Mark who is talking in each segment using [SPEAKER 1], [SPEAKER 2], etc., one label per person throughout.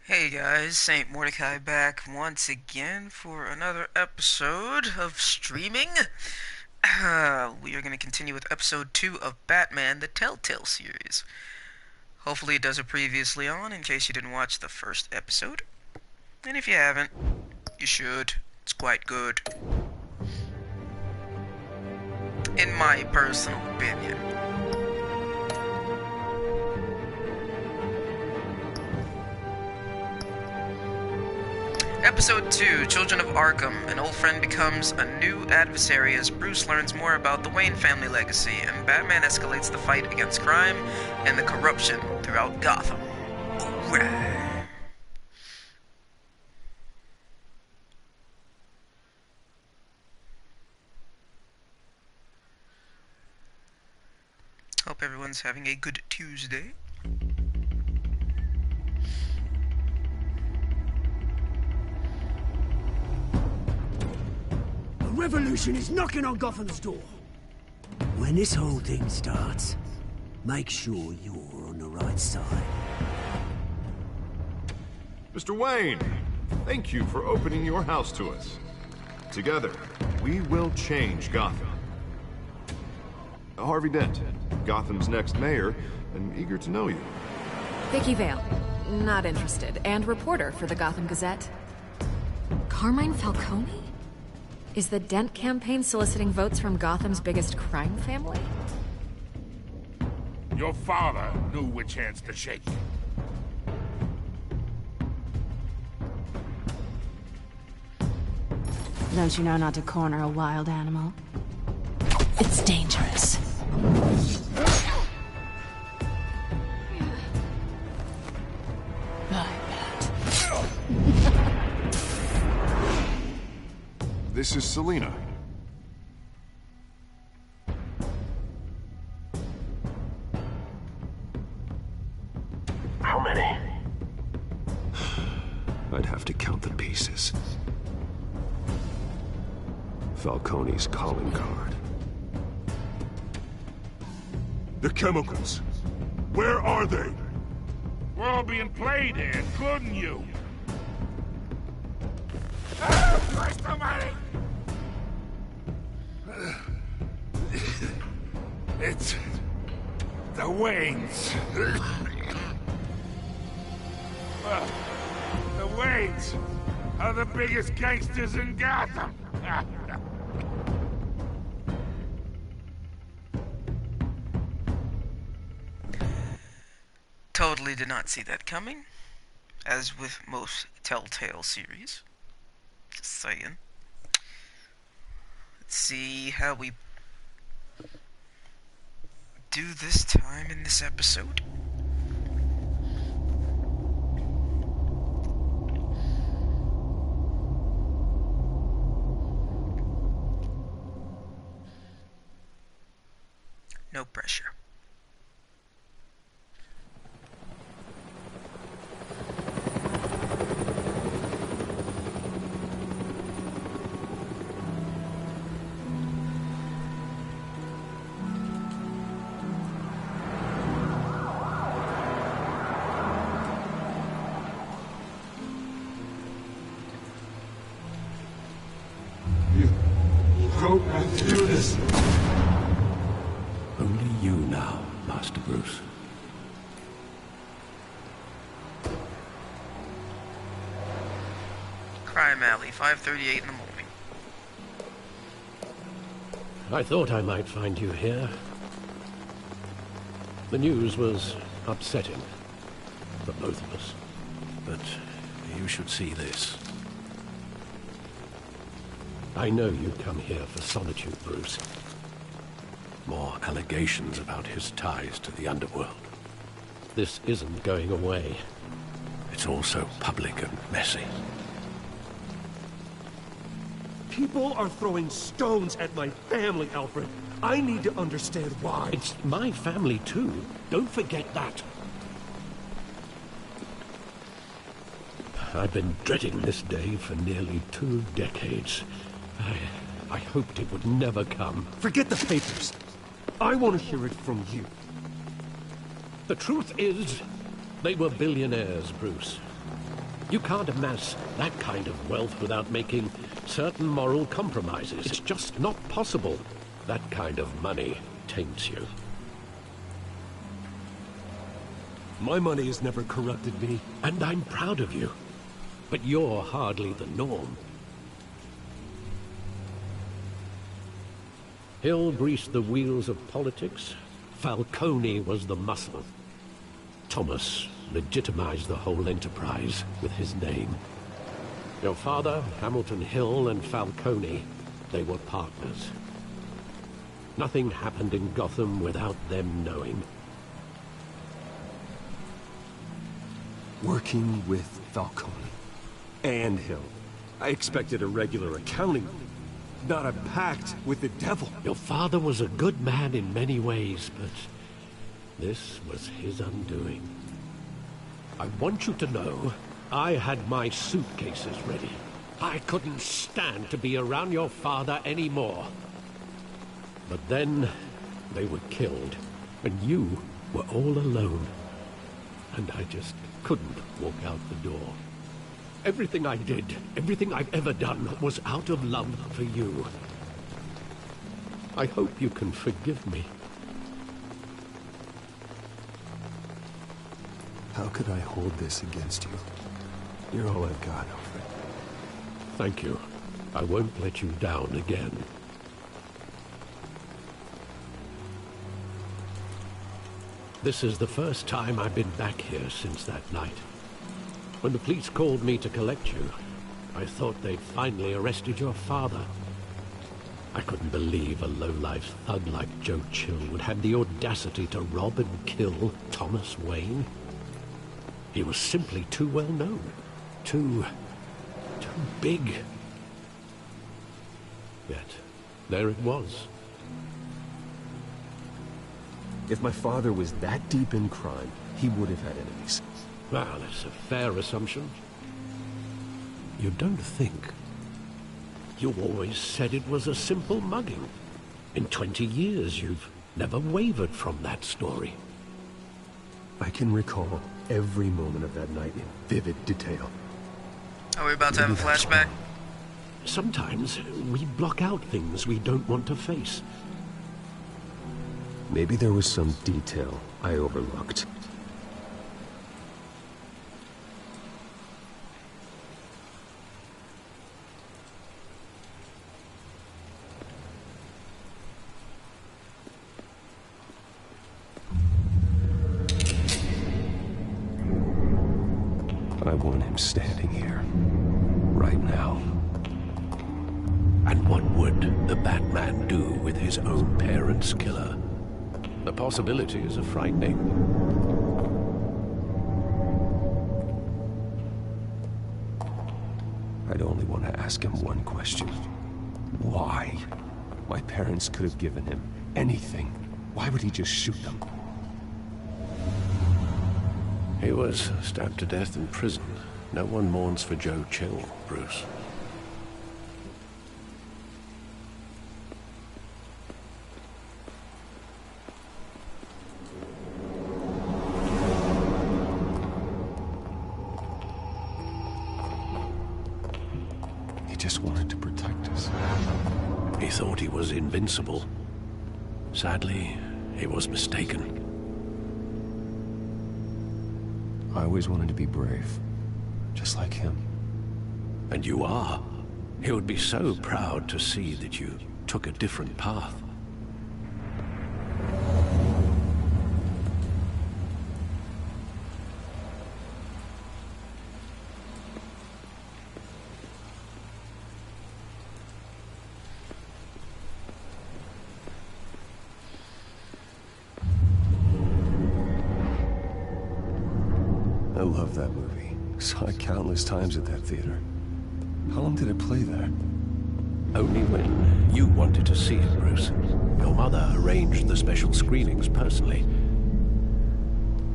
[SPEAKER 1] Hey guys, Saint Mordecai back once again for another episode of streaming. We are going to continue with episode 2 of Batman, the Telltale series. Hopefully it does a previously on in case you didn't watch the first episode. And if you haven't, you should. It's quite good. In my personal opinion. Episode 2, Children of Arkham. An old friend becomes a new adversary as Bruce learns more about the Wayne family legacy, and Batman escalates the fight against crime and the corruption throughout Gotham. Alright. Hope everyone's having a good Tuesday.
[SPEAKER 2] Revolution is knocking on Gotham's door. When this whole thing starts, make sure you're on the right side.
[SPEAKER 3] Mr. Wayne, thank you for opening your house to us. Together, we will change Gotham. Harvey Dent, Gotham's next mayor, and eager to know you.
[SPEAKER 4] Vicky Vale, not interested, and reporter for the Gotham Gazette. Carmine Falcone? Is the Dent campaign soliciting votes from Gotham's biggest crime family?
[SPEAKER 5] Your father knew which hands to shake.
[SPEAKER 6] Don't you know not to corner a wild animal? It's dangerous.
[SPEAKER 3] This is Selina.
[SPEAKER 7] How many?
[SPEAKER 8] I'd have to count the pieces. Falcone's calling card.
[SPEAKER 5] The chemicals. Where are they? We're all being played here, including you. Oh, Christ almighty! It's the Waynes. The Waynes are the biggest gangsters in Gotham.
[SPEAKER 1] Totally did not see that coming, as with most Telltale series. Just saying. Let's see how we do this time in this episode. No pressure.
[SPEAKER 8] Do this. Only you now, Master Bruce.
[SPEAKER 1] Crime Alley, 5:38 in the morning.
[SPEAKER 9] I thought I might find you here. The news was upsetting for both of us. But you should see this. I know you come here for solitude, Bruce. More allegations about his ties to the underworld. This isn't going away. It's all so public and messy.
[SPEAKER 10] People are throwing stones at my family, Alfred. I need to understand why.
[SPEAKER 9] It's my family, too. Don't forget that. I've been dreading this day for nearly 2 decades. I hoped it would never come.
[SPEAKER 10] Forget the papers. I want to hear it from you.
[SPEAKER 9] The truth is, they were billionaires, Bruce. You can't amass that kind of wealth without making certain moral compromises. It's just not possible. That kind of money taints you.
[SPEAKER 10] My money has never corrupted me.
[SPEAKER 9] And I'm proud of you. But you're hardly the norm. Hill greased the wheels of politics. Falcone was the muscle. Thomas legitimized the whole enterprise with his name. Your father, Hamilton Hill, and Falcone, they were partners. Nothing happened in Gotham without them knowing.
[SPEAKER 10] Working with Falcone and Hill. I expected a regular accounting, not a pact with the devil.
[SPEAKER 9] Your father was a good man in many ways, but this was his undoing. I want you to know, I had my suitcases ready. I couldn't stand to be around your father anymore. But then, they were killed, and you were all alone. And I just couldn't walk out the door. Everything I did, everything I've ever done, was out of love for you. I hope you can forgive me.
[SPEAKER 10] How could I hold this against you? You're all I've got, Alfred.
[SPEAKER 9] Thank you. I won't let you down again. This is the first time I've been back here since that night. When the police called me to collect you, I thought they'd finally arrested your father. I couldn't believe a low-life thug like Joe Chill would have the audacity to rob and kill Thomas Wayne. He was simply too well known. Too big. Yet, there it was.
[SPEAKER 10] If my father was that deep in crime, he would have had enemies.
[SPEAKER 9] Well, that's a fair assumption. You don't think? You always said it was a simple mugging. In 20 years, you've never wavered from that story.
[SPEAKER 10] I can recall every moment of that night in vivid detail.
[SPEAKER 1] Are we about to have a flashback?
[SPEAKER 9] Sometimes we block out things we don't want to face.
[SPEAKER 10] Maybe there was some detail I overlooked. I want him standing here, right now.
[SPEAKER 9] And what would the Batman do with his own parents' killer? The possibilities are frightening.
[SPEAKER 10] I'd only want to ask him one question. Why? My parents could have given him anything. Why would he just shoot them?
[SPEAKER 9] He was stabbed to death in prison. No one mourns for Joe Chill, Bruce.
[SPEAKER 10] He just wanted to protect us.
[SPEAKER 9] He thought he was invincible. Sadly, he was mistaken.
[SPEAKER 10] I always wanted to be brave, just like him.
[SPEAKER 9] And you are. He would be so proud to see that you took a different path.
[SPEAKER 10] I love that movie. Saw it countless times at that theater. How long did it play there?
[SPEAKER 9] Only when you wanted to see it, Bruce. Your mother arranged the special screenings personally.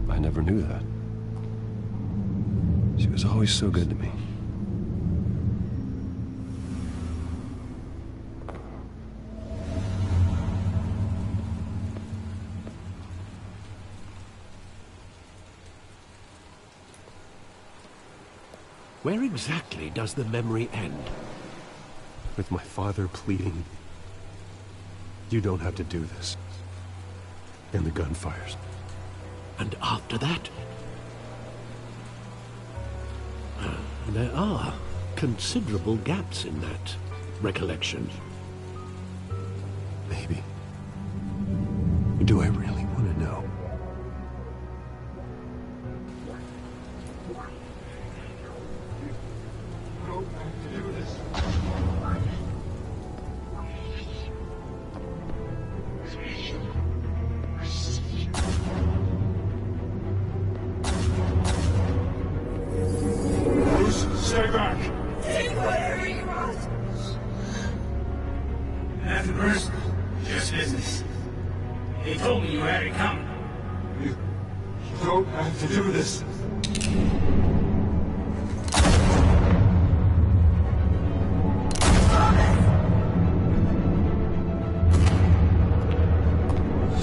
[SPEAKER 10] I never knew that. She was always so good to me.
[SPEAKER 9] Where exactly does the memory end?
[SPEAKER 10] With my father pleading, "You don't have to do this." And the gun fires.
[SPEAKER 9] And after that? There are considerable gaps in that recollection.
[SPEAKER 10] Maybe. Do I really want to know?
[SPEAKER 5] Stay back!
[SPEAKER 2] Take whatever you want!
[SPEAKER 11] Nothing personal, just business. They told me you had it coming.
[SPEAKER 5] You don't have to do this.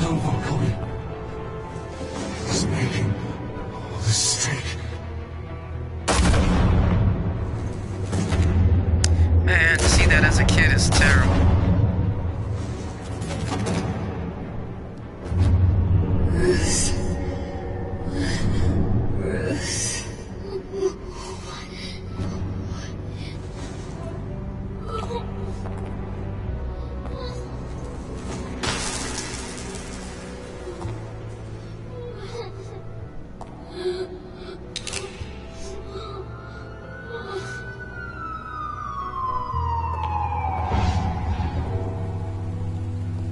[SPEAKER 2] No, Falcone. He's making a mistake.
[SPEAKER 1] Man, to see that as a kid is terrible.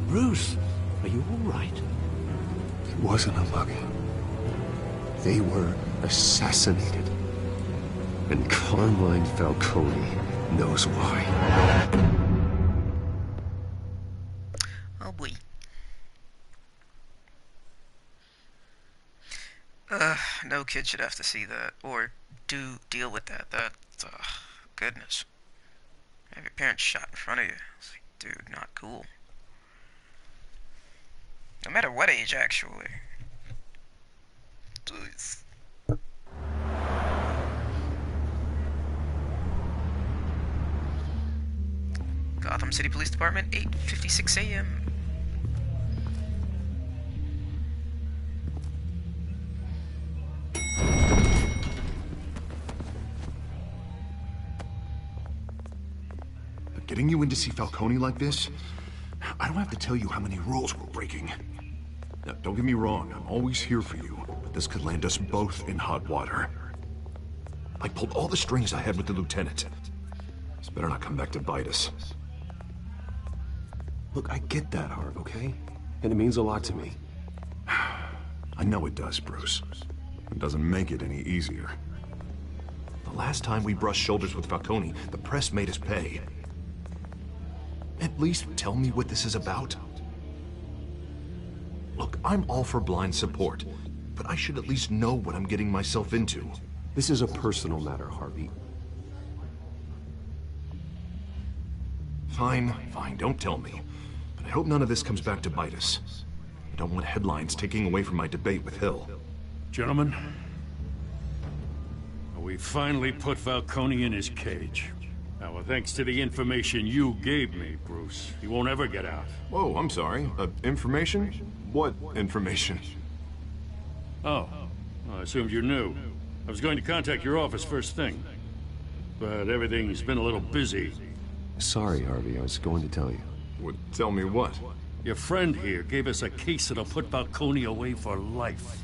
[SPEAKER 9] Bruce, are you all right?
[SPEAKER 10] It wasn't a mug. They were assassinated. And Carmine Falcone knows why.
[SPEAKER 1] Oh boy. No kid should have to see that or deal with that. That's goodness. Have your parents shot in front of you. It's like, dude, not cool. No matter what age, actually. Jeez. Gotham City Police Department, 8:56 a.m.
[SPEAKER 3] Getting you in to see Falcone like this? I don't have to tell you how many rules we're breaking. Now, don't get me wrong, I'm always here for you, but this could land us both in hot water. I pulled all the strings I had with the lieutenant. This better not come back to bite us.
[SPEAKER 10] Look, I get that, Harv, okay? And it means a lot to me.
[SPEAKER 3] I know it does, Bruce. It doesn't make it any easier. The last time we brushed shoulders with Falcone, the press made us pay. At least tell me what this is about. Look, I'm all for blind support, but I should at least know what I'm getting myself into.
[SPEAKER 10] This is a personal matter, Harvey.
[SPEAKER 3] Fine, don't tell me. But I hope none of this comes back to bite us. I don't want headlines taking away from my debate with Hill.
[SPEAKER 5] Gentlemen, we finally put Falcone in his cage. Now, thanks to the information you gave me, Bruce, he won't ever get out.
[SPEAKER 3] Whoa, I'm sorry. Information? What information?
[SPEAKER 5] Oh, I assumed you knew. I was going to contact your office first thing. But everything's been a little busy.
[SPEAKER 10] Sorry, Harvey, I was going to tell you.
[SPEAKER 3] Would tell me what?
[SPEAKER 5] Your friend here gave us a case that'll put Falcone away for life.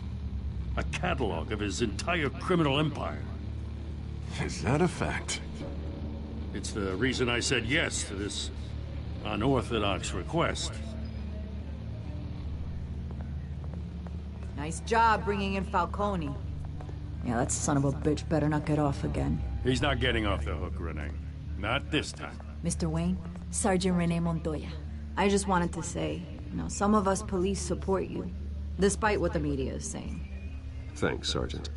[SPEAKER 5] A catalog of his entire criminal empire.
[SPEAKER 3] Is that a fact?
[SPEAKER 5] It's the reason I said yes to this unorthodox request.
[SPEAKER 12] Nice job bringing in Falcone. Yeah, that son of a bitch better not get off again.
[SPEAKER 5] He's not getting off the hook, Renee. Not this time.
[SPEAKER 12] Mr. Wayne, Sergeant Renee Montoya. I just wanted to say, some of us police support you, despite what the media is saying.
[SPEAKER 10] Thanks, Sergeant.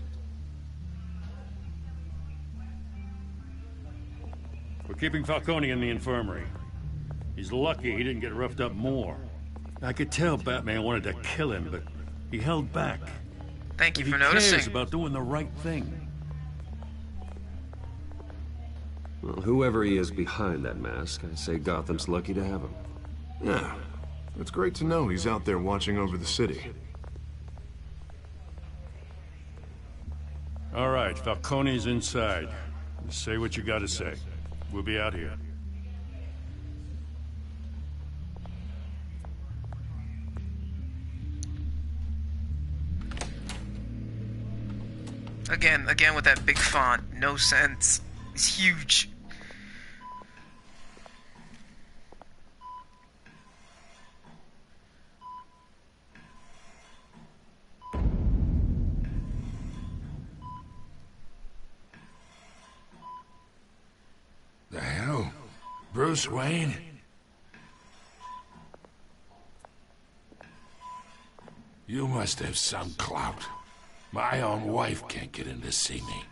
[SPEAKER 5] We're keeping Falcone in the infirmary. He's lucky he didn't get roughed up more. I could tell Batman wanted to kill him, but he held back.
[SPEAKER 1] Thank you for
[SPEAKER 5] He
[SPEAKER 1] noticing.
[SPEAKER 5] cares about doing the right thing.
[SPEAKER 8] Well, whoever he is behind that mask, I say Gotham's lucky to have him.
[SPEAKER 3] Yeah, it's great to know he's out there watching over the city.
[SPEAKER 5] All right, Falcone's inside. Say what you gotta say. We'll be out here.
[SPEAKER 1] Again with that big font. No sense. It's huge.
[SPEAKER 13] The hell? Bruce Wayne? You must have some clout. My own wife can't get in to see me.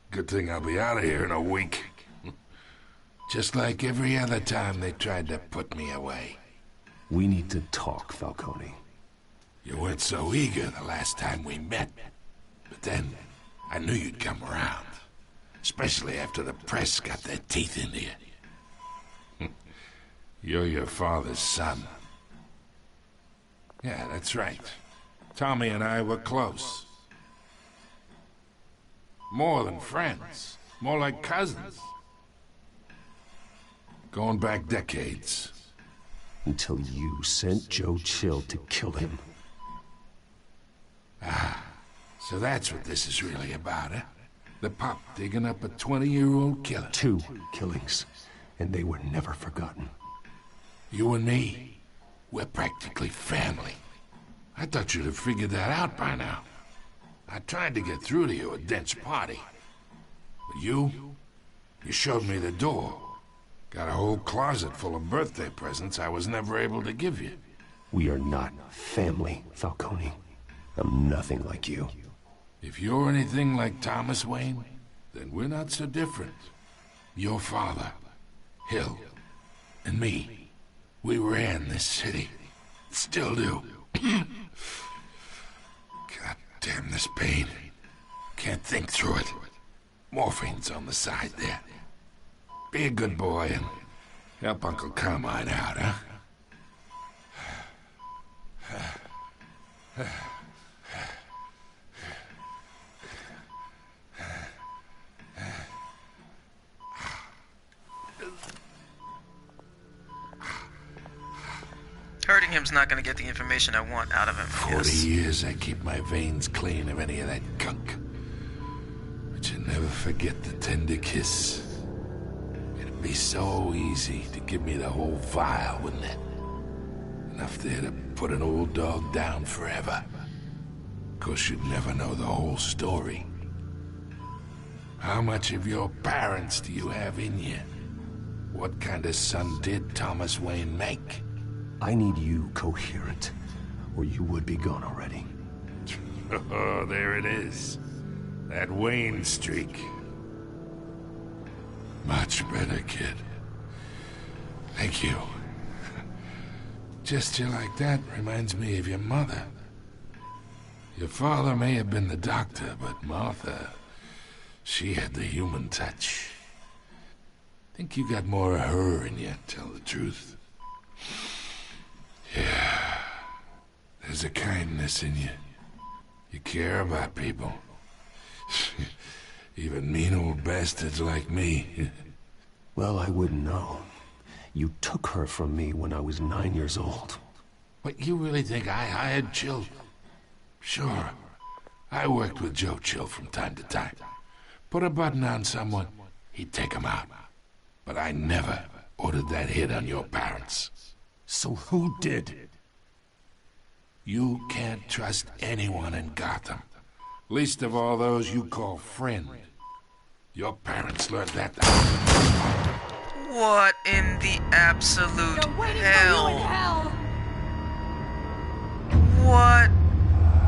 [SPEAKER 13] Good thing I'll be out of here in a week. Just like every other time they tried to put me away.
[SPEAKER 10] We need to talk, Falcone.
[SPEAKER 13] You weren't so eager the last time we met. But then, I knew you'd come around. Especially after the press got their teeth into you. You're your father's son. Yeah, that's right. Tommy and I were close. More than friends. More like cousins. Going back decades.
[SPEAKER 10] Until you sent Joe Chill to kill him.
[SPEAKER 13] Ah, so that's what this is really about, huh? The pup digging up a 20-year-old killer.
[SPEAKER 10] 2 killings, and they were never forgotten.
[SPEAKER 13] You and me, we're practically family. I thought you'd have figured that out by now. I tried to get through to you at Dent's party. But you showed me the door. Got a whole closet full of birthday presents I was never able to give you.
[SPEAKER 10] We are not family, Falcone. I'm nothing like you.
[SPEAKER 13] If you're anything like Thomas Wayne, then we're not so different. Your father, Hill, and me, we ran this city. Still do. God damn this pain. Can't think through it. Morphine's on the side there. Be a good boy and help Uncle Carmine out, huh?
[SPEAKER 1] Hurting him's not gonna get the information I want out of him.
[SPEAKER 13] 40 years I keep my veins clean of any of that gunk. But you never forget the tender kiss. It'd be so easy to give me the whole vial, wouldn't it? Enough there to put an old dog down forever. Of course, you'd never know the whole story. How much of your parents do you have in you? What kind of son did Thomas Wayne make?
[SPEAKER 10] I need you coherent, or you would be gone already.
[SPEAKER 13] Oh, there it is. That Wayne streak. Much better, kid. Thank you. Gesture like that reminds me of your mother. Your father may have been the doctor, but Martha, she had the human touch. Think you got more of her in you, tell the truth. Yeah. There's a kindness in you. You care about people. Even mean old bastards like me.
[SPEAKER 10] Well, I wouldn't know. You took her from me when I was 9 years old.
[SPEAKER 13] But you really think I hired Chill? Sure. I worked with Joe Chill from time to time. Put a button on someone, he'd take him out. But I never ordered that hit on your parents.
[SPEAKER 10] So who did?
[SPEAKER 13] You can't trust anyone in Gotham. Least of all those you call friend. Your parents learned that.
[SPEAKER 1] What in the absolute hell? What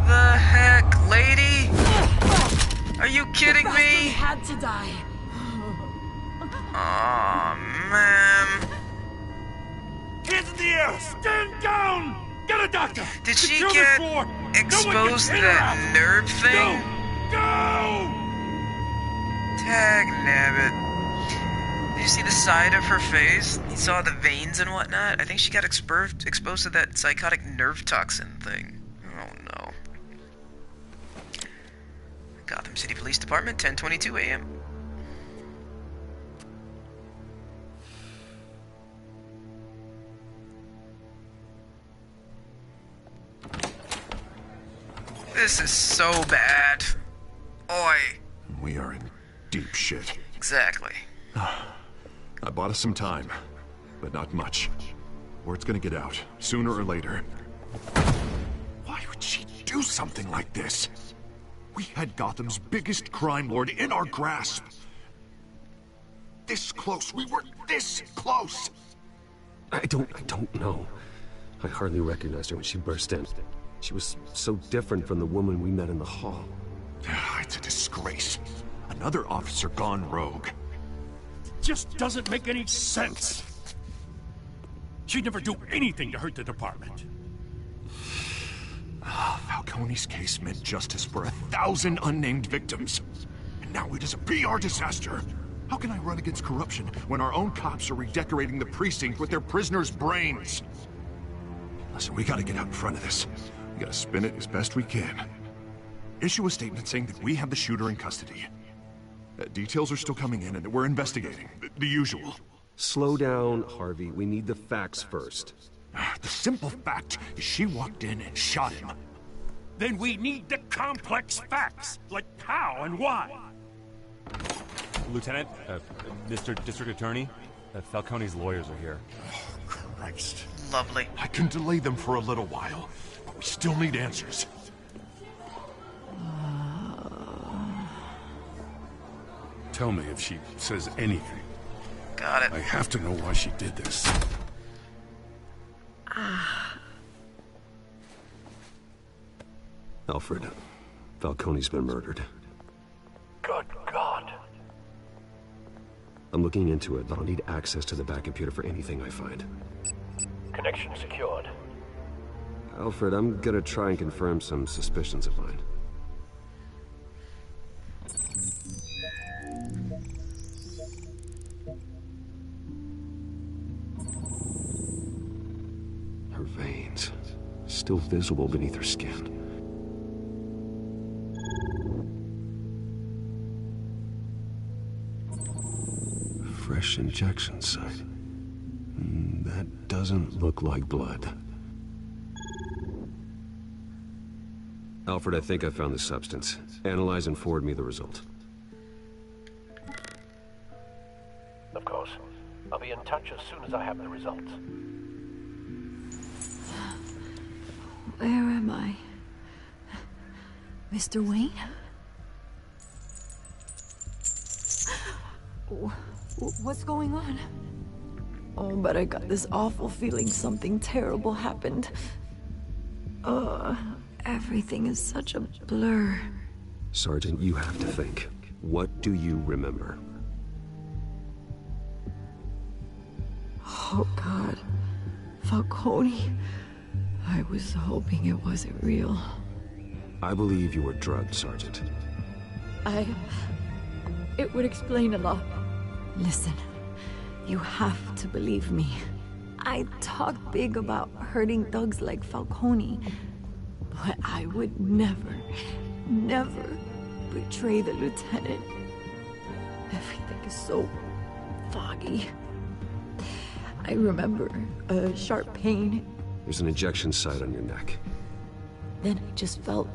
[SPEAKER 1] the heck, lady? Are you kidding me?
[SPEAKER 12] Had to die.
[SPEAKER 1] Aw, man.
[SPEAKER 5] Hands in the air! Stand down! Get a doctor!
[SPEAKER 1] Did she get exposed to that nerve thing?
[SPEAKER 5] Go!
[SPEAKER 1] Tag nabbit. Did you see the side of her face? You saw the veins and whatnot? I think she got exposed to that psychotic nerve toxin thing. Oh no. Gotham City Police Department, 10:22 a.m. This is so bad. Oi.
[SPEAKER 3] We are in deep shit.
[SPEAKER 1] Exactly.
[SPEAKER 3] I bought us some time, but not much. Word's gonna get out, sooner or later. Why would she do something like this? We had Gotham's biggest crime lord in our grasp. This close. We were this close.
[SPEAKER 8] I don't know. I hardly recognized her when she burst in. She was so different from the woman we met in the hall.
[SPEAKER 3] It's a disgrace. Another officer gone rogue.
[SPEAKER 5] Just doesn't make any sense. She'd never do anything to hurt the department.
[SPEAKER 3] Falcone's case meant justice for 1,000 unnamed victims. And now it is a PR disaster. How can I run against corruption when our own cops are redecorating the precinct with their prisoners' brains? Listen, we gotta get out in front of this. We gotta spin it as best we can. Issue a statement saying that we have the shooter in custody. Details are still coming in and that we're investigating. The usual.
[SPEAKER 8] Slow down, Harvey. We need the facts first.
[SPEAKER 3] The simple fact is she walked in and shot him.
[SPEAKER 5] Then we need the complex facts, like how and why.
[SPEAKER 14] Lieutenant, Mr. District Attorney, Falcone's lawyers are here.
[SPEAKER 3] Oh, Christ.
[SPEAKER 1] Lovely.
[SPEAKER 3] I can delay them for a little while, but we still need answers.
[SPEAKER 5] Tell me if she says anything.
[SPEAKER 1] Got it.
[SPEAKER 5] I have to know why she did this.
[SPEAKER 8] Alfred, Falcone's been murdered.
[SPEAKER 9] Good God.
[SPEAKER 8] I'm looking into it, but I'll need access to the back computer for anything I find.
[SPEAKER 9] Connection secured.
[SPEAKER 8] Alfred, I'm gonna try and confirm some suspicions of mine. Her veins, still visible beneath her skin. Fresh injection site. That doesn't look like blood. Alfred, I think I found the substance. Analyze and forward me the result.
[SPEAKER 9] Of course. I'll be in touch as soon as I have the results.
[SPEAKER 12] Where am I? Mr. Wayne? What's going on? Oh, but I got this awful feeling something terrible happened. Everything is such a blur.
[SPEAKER 8] Sergeant, you have to think. What do you remember?
[SPEAKER 12] Oh, God. Falcone. I was hoping it wasn't real.
[SPEAKER 8] I believe you were drugged, Sergeant.
[SPEAKER 12] It would explain a lot. Listen, you have to believe me. I talk big about hurting thugs like Falcone, but I would never betray the lieutenant. Everything is so foggy. I remember a sharp pain.
[SPEAKER 8] There's an injection site on your neck.
[SPEAKER 12] Then I just felt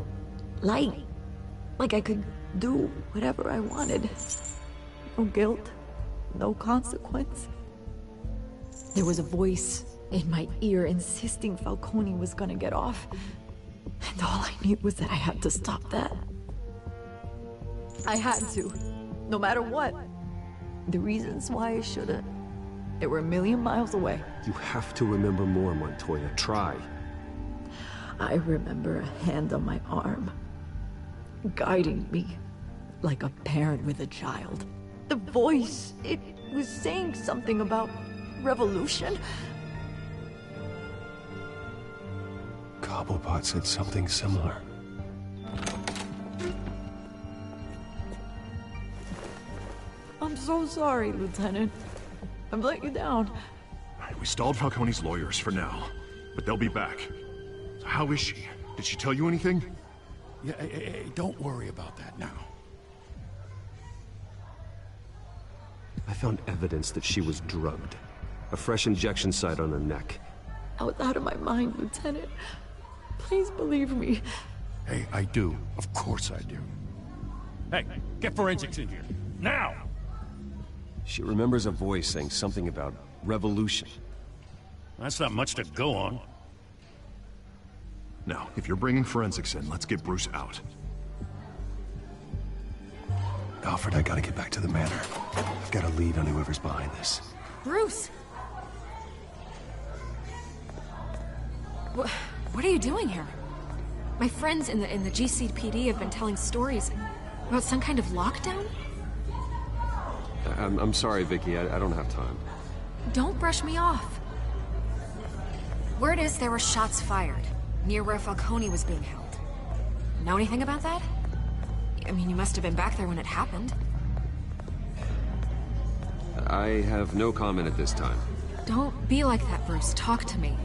[SPEAKER 12] light. Like I could do whatever I wanted. No guilt, no consequence. There was a voice in my ear insisting Falcone was gonna get off. And all I knew was that I had to stop that. I had to, no matter what. The reasons why I shouldn't, they were a million miles away.
[SPEAKER 8] You have to remember more, Montoya. Try.
[SPEAKER 12] I remember a hand on my arm, guiding me like a parent with a child. The voice, it was saying something about revolution.
[SPEAKER 10] Cobblepot said something similar.
[SPEAKER 12] so sorry, Lieutenant. I've let you down.
[SPEAKER 3] We stalled Falcone's lawyers for now, but they'll be back. So how is she? Did she tell you anything?
[SPEAKER 13] Yeah, hey, don't worry about that now.
[SPEAKER 8] I found evidence that she was drugged. A fresh injection site on her neck.
[SPEAKER 12] I was out of my mind, Lieutenant. Please believe me.
[SPEAKER 13] Hey, I do. Of course I do.
[SPEAKER 5] Hey, get forensics in here. Now!
[SPEAKER 8] She remembers a voice saying something about revolution.
[SPEAKER 5] That's not much to go on.
[SPEAKER 3] Now, if you're bringing forensics in, let's get Bruce out.
[SPEAKER 10] Alfred, I gotta get back to the manor. I've got a lead on whoever's behind this.
[SPEAKER 4] Bruce! What are you doing here? My friends in the GCPD have been telling stories about some kind of lockdown?
[SPEAKER 8] I'm sorry, Vicky. I don't have time.
[SPEAKER 4] Don't brush me off. Word is there were shots fired near where Falcone was being held. Know anything about that? I mean, you must have been back there when it happened.
[SPEAKER 8] I have no comment at this time.
[SPEAKER 4] Don't be like that, Bruce. Talk to me.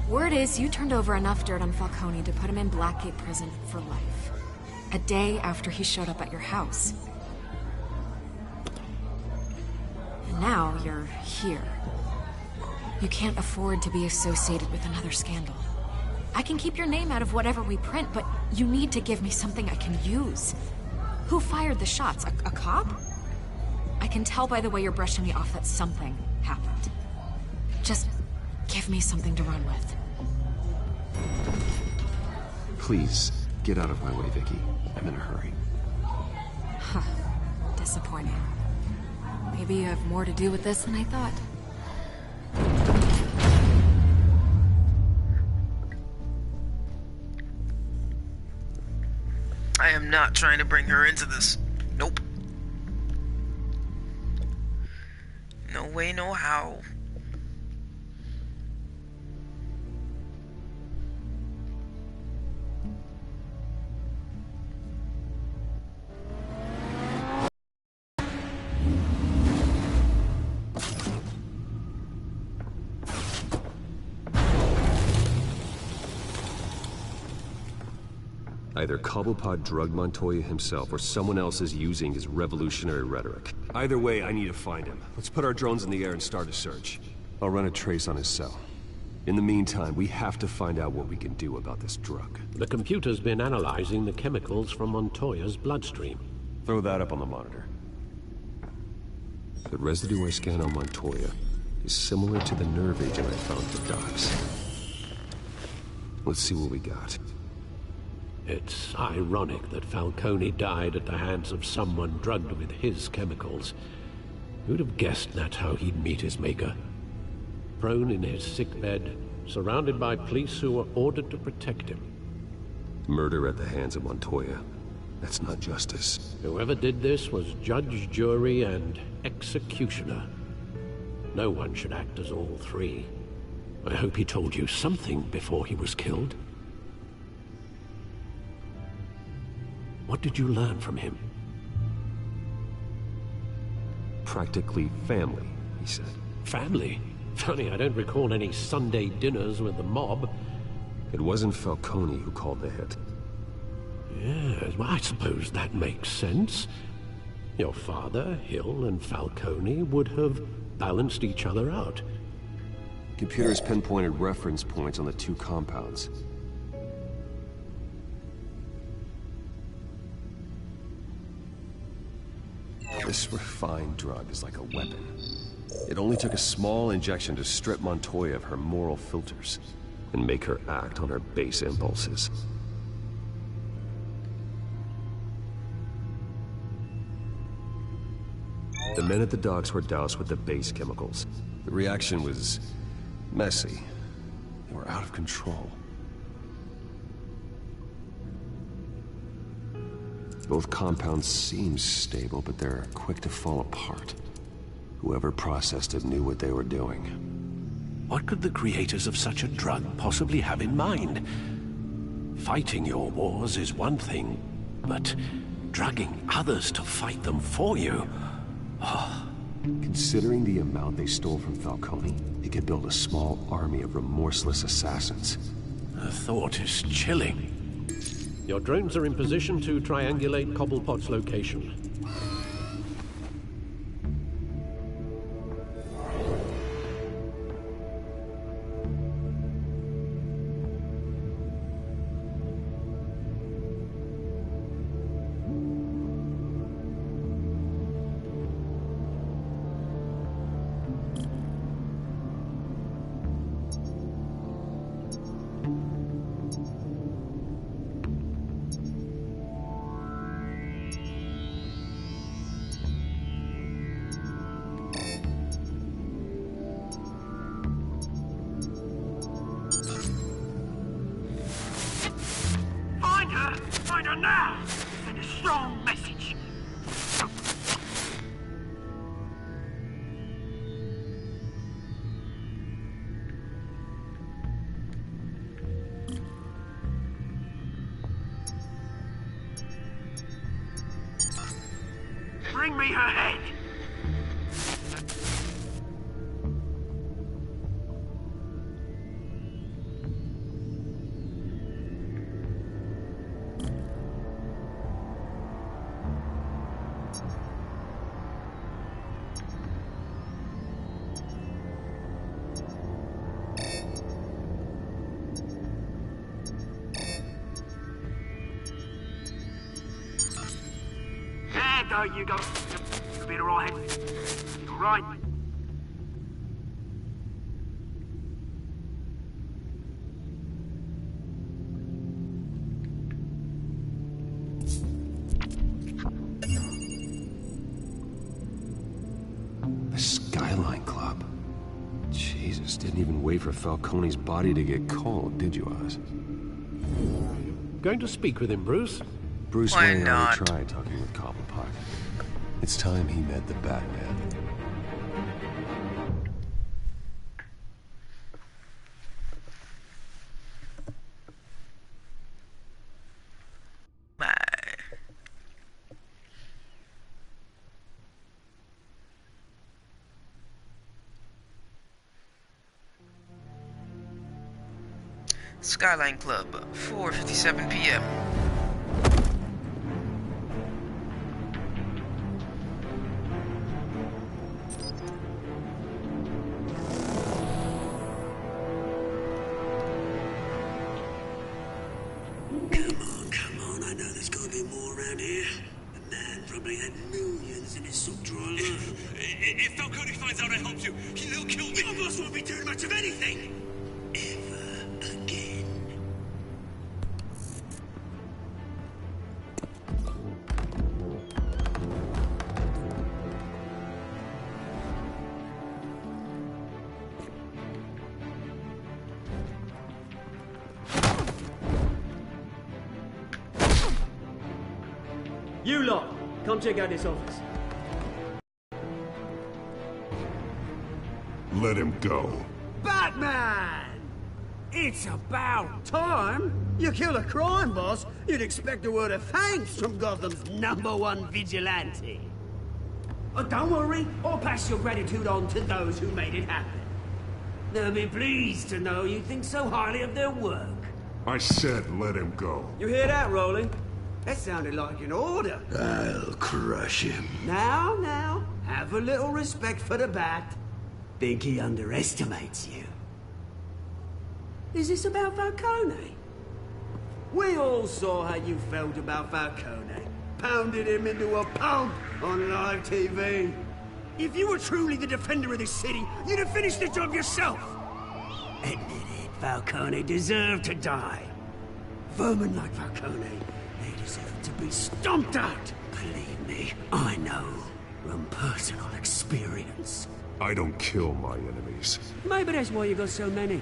[SPEAKER 4] Word is you turned over enough dirt on Falcone to put him in Blackgate Prison for life. A day after he showed up at your house. And now you're here. You can't afford to be associated with another scandal. I can keep your name out of whatever we print, but you need to give me something I can use. Who fired the shots? A cop? I can tell by the way you're brushing me off that something happened. Just give me something to run with.
[SPEAKER 8] Please, get out of my way, Vicky. I'm in a hurry.
[SPEAKER 4] Huh. Disappointing. Maybe you have more to do with this than I thought.
[SPEAKER 1] I am not trying to bring her into this. Nope. No way, no how.
[SPEAKER 8] Either Cobblepot drugged Montoya himself, or someone else is using his revolutionary rhetoric. Either way, I need to find him. Let's put our drones in the air and start a search. I'll run a trace on his cell. In the meantime, we have to find out what we can do about this drug.
[SPEAKER 9] The computer's been analyzing the chemicals from Montoya's bloodstream.
[SPEAKER 8] Throw that up on the monitor. The residue I scan on Montoya is similar to the nerve agent I found for Docs. Let's see what we got.
[SPEAKER 9] It's ironic that Falcone died at the hands of someone drugged with his chemicals. Who'd have guessed that's how he'd meet his maker? Prone in his sickbed, surrounded by police who were ordered to protect him.
[SPEAKER 8] Murder at the hands of Montoya. That's not justice.
[SPEAKER 9] Whoever did this was judge, jury, and executioner. No one should act as all three. I hope he told you something before he was killed. What did you learn from him?
[SPEAKER 8] Practically family, he said.
[SPEAKER 9] Family? Funny, I don't recall any Sunday dinners with the mob.
[SPEAKER 8] It wasn't Falcone who called the hit.
[SPEAKER 9] Yes, well, I suppose that makes sense. Your father, Hill, and Falcone would have balanced each other out.
[SPEAKER 8] Computer's pinpointed reference points on the two compounds. This refined drug is like a weapon. It only took a small injection to strip Montoya of her moral filters and make her act on her base impulses. The men at the docks were doused with the base chemicals. The reaction was messy. They were out of control. Both compounds seem stable, but they're quick to fall apart. Whoever processed it knew what they were doing.
[SPEAKER 9] What could the creators of such a drug possibly have in mind? Fighting your wars is one thing, but drugging others to fight them for you?
[SPEAKER 10] Considering the amount they stole from Falcone, they could build a small army of remorseless assassins.
[SPEAKER 9] The thought is chilling. Your drones are in position to triangulate Cobblepot's location.
[SPEAKER 2] Find her now! Send a strong message. Bring me her head! There you go. You'll be alright. You're right.
[SPEAKER 10] The Skyline Club. Jesus, didn't even wait for Falcone's body to get cold, did you, Oz?
[SPEAKER 9] Going to speak with him, Bruce?
[SPEAKER 10] Bruce
[SPEAKER 1] Why
[SPEAKER 10] Wayne
[SPEAKER 1] not?
[SPEAKER 10] already tried talking with Cobblepot. It's time he met the Batman.
[SPEAKER 1] Bye. Skyline Club, 4:57 p.m.
[SPEAKER 2] Come on, I know there's gotta be more around here. The man probably had millions in his sock drawer alone.
[SPEAKER 15] If Falcone finds out I helped you, he'll kill me.
[SPEAKER 2] Your boss won't be doing much of anything! Ever again.
[SPEAKER 16] You lot, come check out this office.
[SPEAKER 3] Let him go.
[SPEAKER 2] Batman! It's about time. You kill a crime boss, you'd expect a word of thanks from Gotham's #1 vigilante. Oh, don't worry, I'll pass your gratitude on to those who made it happen. They'll be pleased to know you think so highly of their work.
[SPEAKER 3] I said let him go.
[SPEAKER 16] You hear that, Rolling?
[SPEAKER 2] That sounded like an order.
[SPEAKER 3] I'll crush him.
[SPEAKER 2] Now, have a little respect for the Bat. Think he underestimates you. Is this about Falcone? We all saw how you felt about Falcone. Pounded him into a pulp on live TV. If you were truly the defender of this city, you'd have finished the job yourself. Admit it, Falcone deserved to die. Vermin like Falcone, they deserve to be stomped out. Believe me, I know from personal experience.
[SPEAKER 3] I don't kill my enemies.
[SPEAKER 2] Maybe that's why you got so many.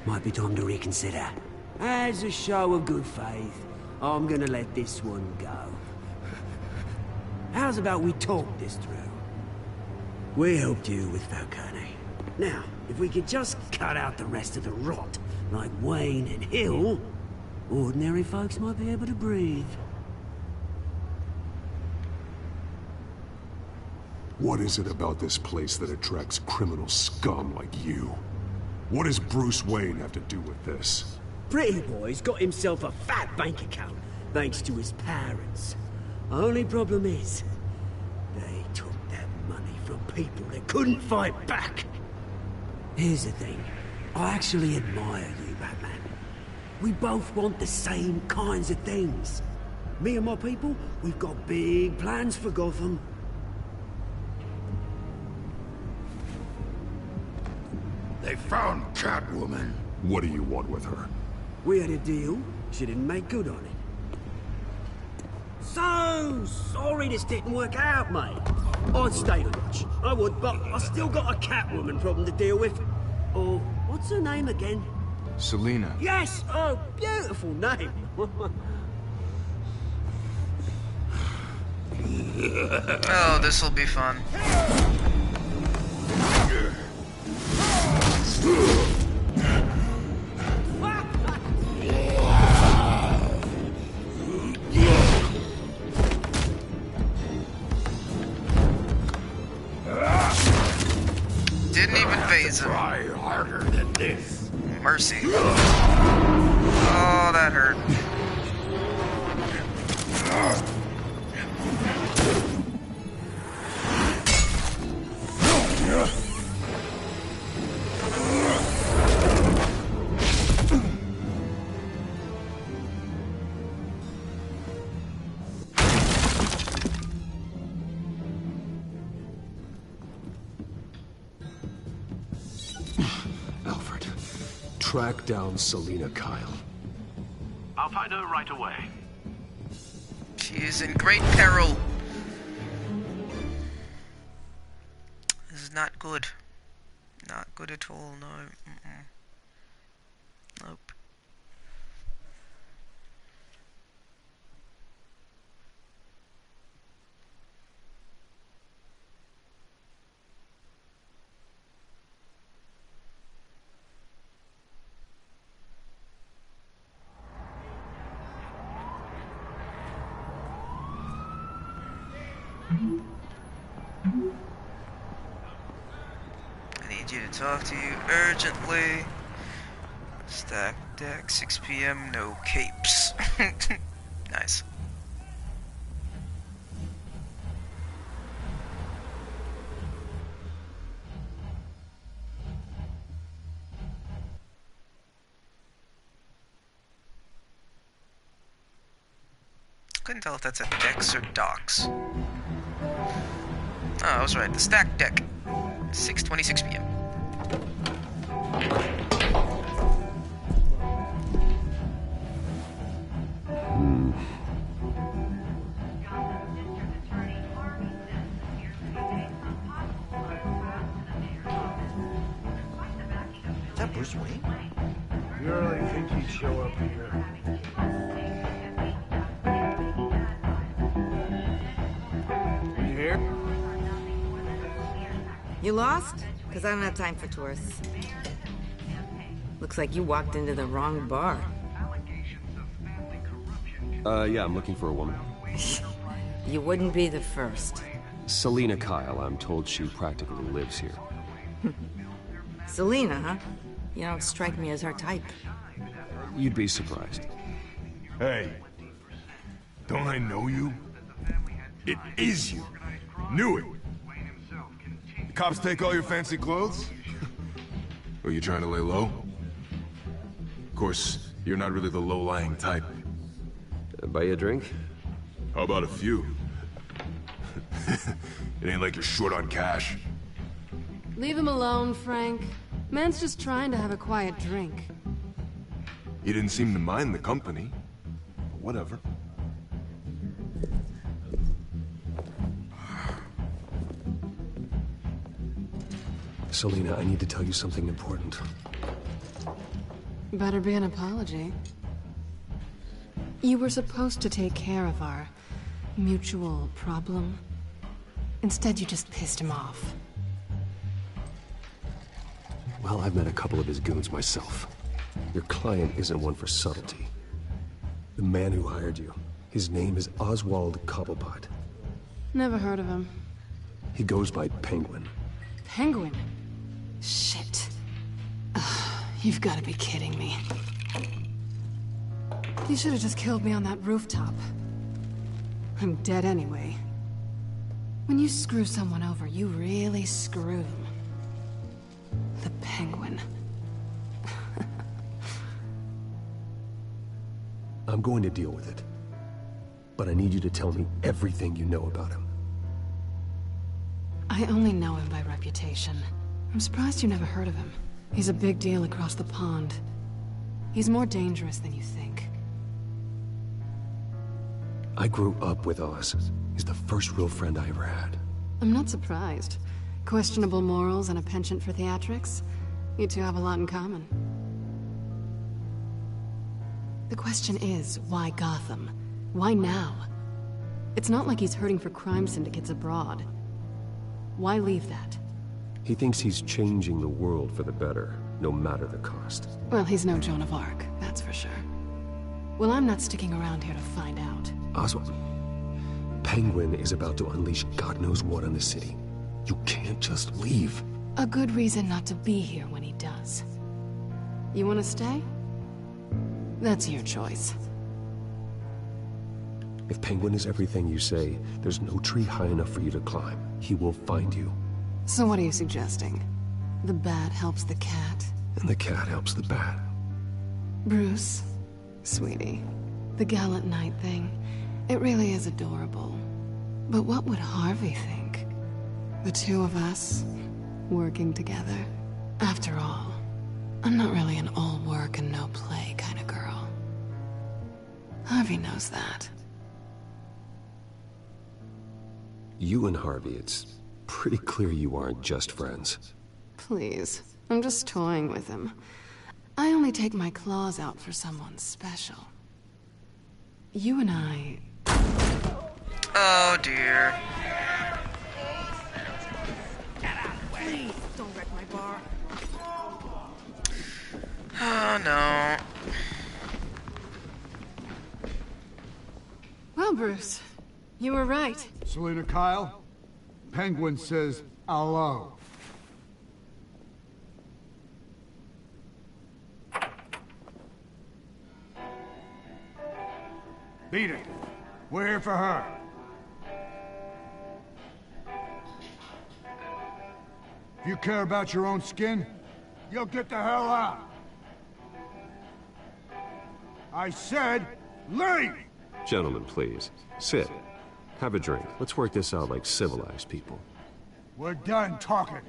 [SPEAKER 2] Might be time to reconsider. As a show of good faith, I'm gonna let this one go. How's about we talk this through? We helped you with Falcone. Now, if we could just cut out the rest of the rot, like Wayne and Hill, ordinary folks might be able to breathe.
[SPEAKER 3] What is it about this place that attracts criminal scum like you? What does Bruce Wayne have to do with this?
[SPEAKER 2] Pretty boy's got himself a fat bank account, thanks to his parents. Only problem is, they took that money from people that couldn't fight back. Here's the thing. I actually admire you, Batman. We both want the same kinds of things. Me and my people, we've got big plans for Gotham.
[SPEAKER 13] They found Catwoman.
[SPEAKER 3] What do you want with her?
[SPEAKER 2] We had a deal. She didn't make good on it. So sorry this didn't work out, mate. I'd stay to watch. I would, but I still got a Catwoman problem to deal with. Oh, what's her name again?
[SPEAKER 17] Selina.
[SPEAKER 2] Yes! Oh, beautiful name.
[SPEAKER 1] Oh, this'll be fun. Didn't even phase him.
[SPEAKER 13] Try harder than this.
[SPEAKER 1] Mercy. Oh, that hurt.
[SPEAKER 8] Alfred, track down Selina Kyle.
[SPEAKER 7] I'll find her right away.
[SPEAKER 1] She is in great peril. This is not good. Not good at all, no. Nope. I need you to talk to you urgently. Stack deck, 6 p.m., no capes. Nice. Couldn't tell if that's a decks or docks. Oh, I was right. The stack deck. 6:26 p.m.
[SPEAKER 18] Is that Bruce Wayne?
[SPEAKER 7] You really think he'd show up here?
[SPEAKER 18] You here?
[SPEAKER 19] You lost? Because I don't have time for tourists. Looks like you walked into the wrong bar.
[SPEAKER 8] Yeah, I'm looking for a woman.
[SPEAKER 19] You wouldn't be the first.
[SPEAKER 8] Selina Kyle, I'm told she practically lives here.
[SPEAKER 19] Selina, huh? You don't strike me as her type.
[SPEAKER 8] You'd be surprised.
[SPEAKER 3] Hey, don't I know you? It is you. Knew it. The cops take all your fancy clothes? Are you trying to lay low? Of course, you're not really the low-lying type.
[SPEAKER 8] Buy you a drink?
[SPEAKER 3] How about a few? It ain't like you're short on cash.
[SPEAKER 6] Leave him alone, Frank. Man's just trying to have a quiet drink.
[SPEAKER 3] You didn't seem to mind the company. But whatever.
[SPEAKER 8] Selina, I need to tell you something important.
[SPEAKER 6] Better be an apology. You were supposed to take care of our mutual problem. Instead, you just pissed him off.
[SPEAKER 8] Well, I've met a couple of his goons myself. Your client isn't one for subtlety. The man who hired you, his name is Oswald Cobblepot.
[SPEAKER 6] Never heard of him.
[SPEAKER 8] He goes by Penguin.
[SPEAKER 6] Penguin? Shit. Ugh, you've got to be kidding me. You should have just killed me on that rooftop. I'm dead anyway. When you screw someone over, you really screw them. The Penguin.
[SPEAKER 8] I'm going to deal with it. But I need you to tell me everything you know about him.
[SPEAKER 6] I only know him by reputation. I'm surprised you never heard of him. He's a big deal across the pond. He's more dangerous than you think.
[SPEAKER 8] I grew up with Oz. He's the first real friend I ever had.
[SPEAKER 6] I'm not surprised. Questionable morals and a penchant for theatrics. You two have a lot in common. The question is, why Gotham? Why now? It's not like he's hurting for crime syndicates abroad. Why leave that?
[SPEAKER 8] He thinks he's changing the world for the better, no matter the cost.
[SPEAKER 6] Well, he's no Joan of Arc, that's for sure. Well, I'm not sticking around here to find out.
[SPEAKER 8] Oswald, Penguin is about to unleash God knows what on the city. You can't just leave.
[SPEAKER 6] A good reason not to be here when he does. You want to stay? That's your choice.
[SPEAKER 8] If Penguin is everything you say, there's no tree high enough for you to climb. He will find you.
[SPEAKER 6] So what are you suggesting? The bat helps the cat?
[SPEAKER 8] And the cat helps the bat.
[SPEAKER 6] Bruce, sweetie, the gallant knight thing, it really is adorable. But what would Harvey think? The two of us, working together? After all, I'm not really an all work and no play kind of girl. Harvey knows that.
[SPEAKER 8] You and Harvey, it's pretty clear you aren't just friends.
[SPEAKER 6] Please, I'm just toying with him. I only take my claws out for someone special. You and I...
[SPEAKER 1] Oh dear.
[SPEAKER 19] Please, don't wreck my bar.
[SPEAKER 1] Oh no.
[SPEAKER 6] Well, Bruce, you were right.
[SPEAKER 7] Selina Kyle, Penguin says hello. Beat it. We're here for her. If you care about your own skin, you'll get the hell out. I said, leave!
[SPEAKER 8] Gentlemen, please. Sit. Have a drink. Let's work this out like civilized people.
[SPEAKER 7] We're done talking.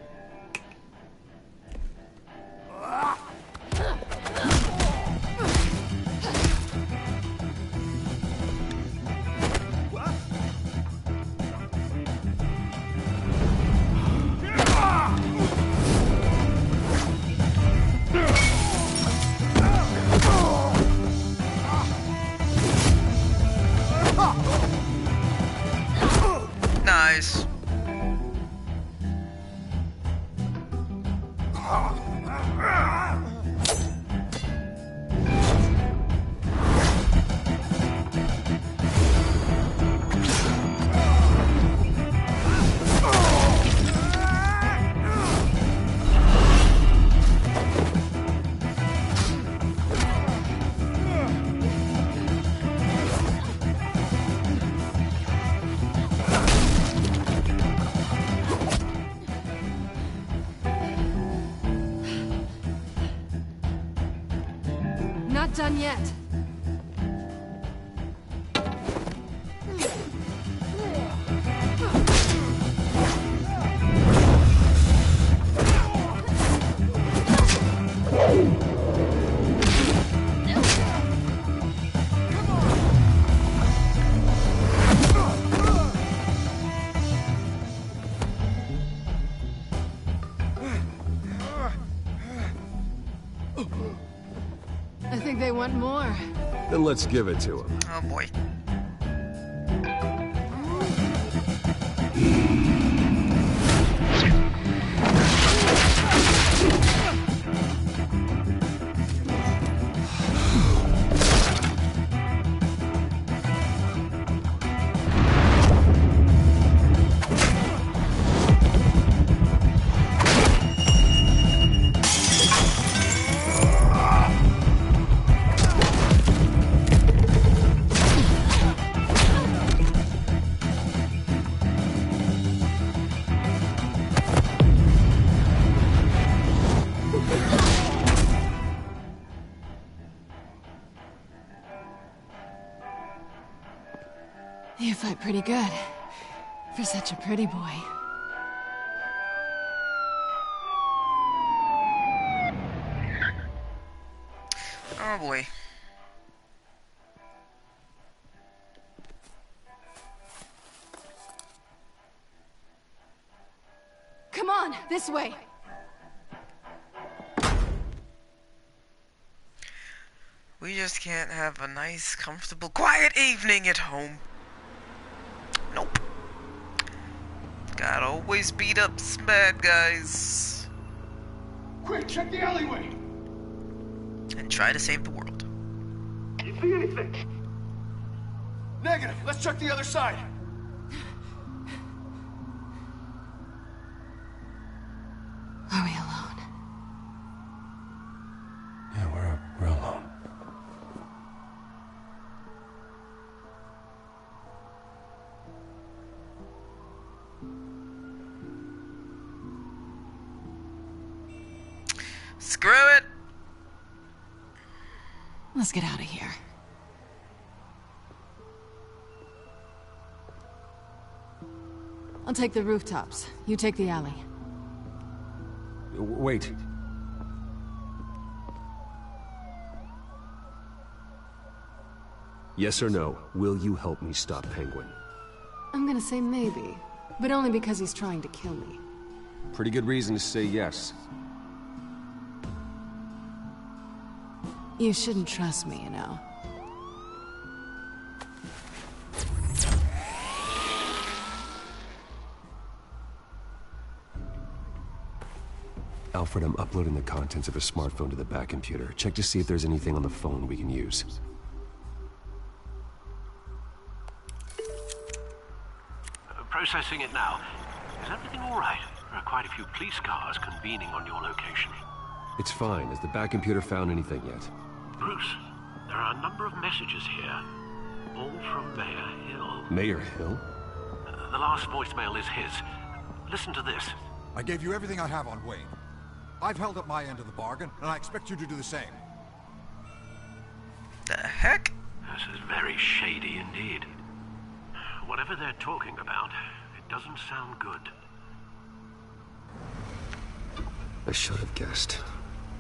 [SPEAKER 1] Nice.
[SPEAKER 6] Not done yet. I think they want more.
[SPEAKER 8] Then let's give it to him.
[SPEAKER 1] Oh boy.
[SPEAKER 6] You fight pretty good. For such a pretty boy.
[SPEAKER 1] Oh boy.
[SPEAKER 6] Come on, this way.
[SPEAKER 1] We just can't have a nice, comfortable, quiet evening at home. Nope. Gotta always beat up some bad guys.
[SPEAKER 7] Quick, check the alleyway!
[SPEAKER 1] And try to save the world.
[SPEAKER 7] You see anything? Negative. Let's check the other side.
[SPEAKER 6] Are we alone?
[SPEAKER 10] Yeah, we're alone.
[SPEAKER 1] Screw it!
[SPEAKER 6] Let's get out of here. I'll take the rooftops. You take the alley.
[SPEAKER 10] Wait. Yes or no, will you help me stop Penguin?
[SPEAKER 6] I'm gonna say maybe, but only because he's trying to kill me.
[SPEAKER 10] Pretty good reason to say yes.
[SPEAKER 6] You shouldn't trust me, you know.
[SPEAKER 10] Alfred, I'm uploading the contents of a smartphone to the back computer. Check to see if there's anything on the phone we can use.
[SPEAKER 9] Processing it now. Is everything all right? There are quite a few police cars convening on your location.
[SPEAKER 10] It's fine. Has the back computer found anything yet?
[SPEAKER 9] Bruce, there are a number of messages here. All from Mayor Hill.
[SPEAKER 10] Mayor Hill?
[SPEAKER 9] The last voicemail is his. Listen to this.
[SPEAKER 7] I gave you everything I have on Wayne. I've held up my end of the bargain, and I expect you to do the same.
[SPEAKER 1] The heck?
[SPEAKER 9] This is very shady indeed. Whatever they're talking about, it doesn't sound good.
[SPEAKER 10] I should have guessed.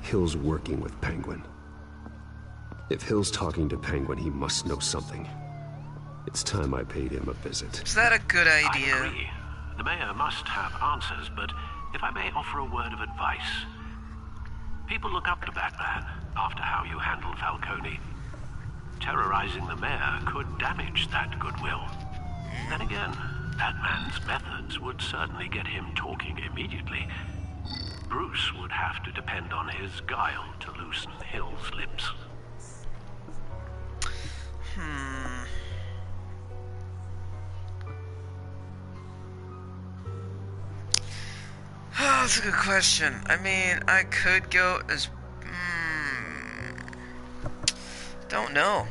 [SPEAKER 10] Hill's working with Penguin. If Hill's talking to Penguin, he must know something. It's time I paid him a visit.
[SPEAKER 1] Is that a good idea?
[SPEAKER 9] I agree. The mayor must have answers, but if I may offer a word of advice. People look up to Batman after how you handled Falcone. Terrorizing the mayor could damage that goodwill. Then again, Batman's methods would certainly get him talking immediately. Bruce would have to depend on his guile to loosen Hill's lips.
[SPEAKER 1] Oh, that's a good question. I mean, I could go as... Don't know.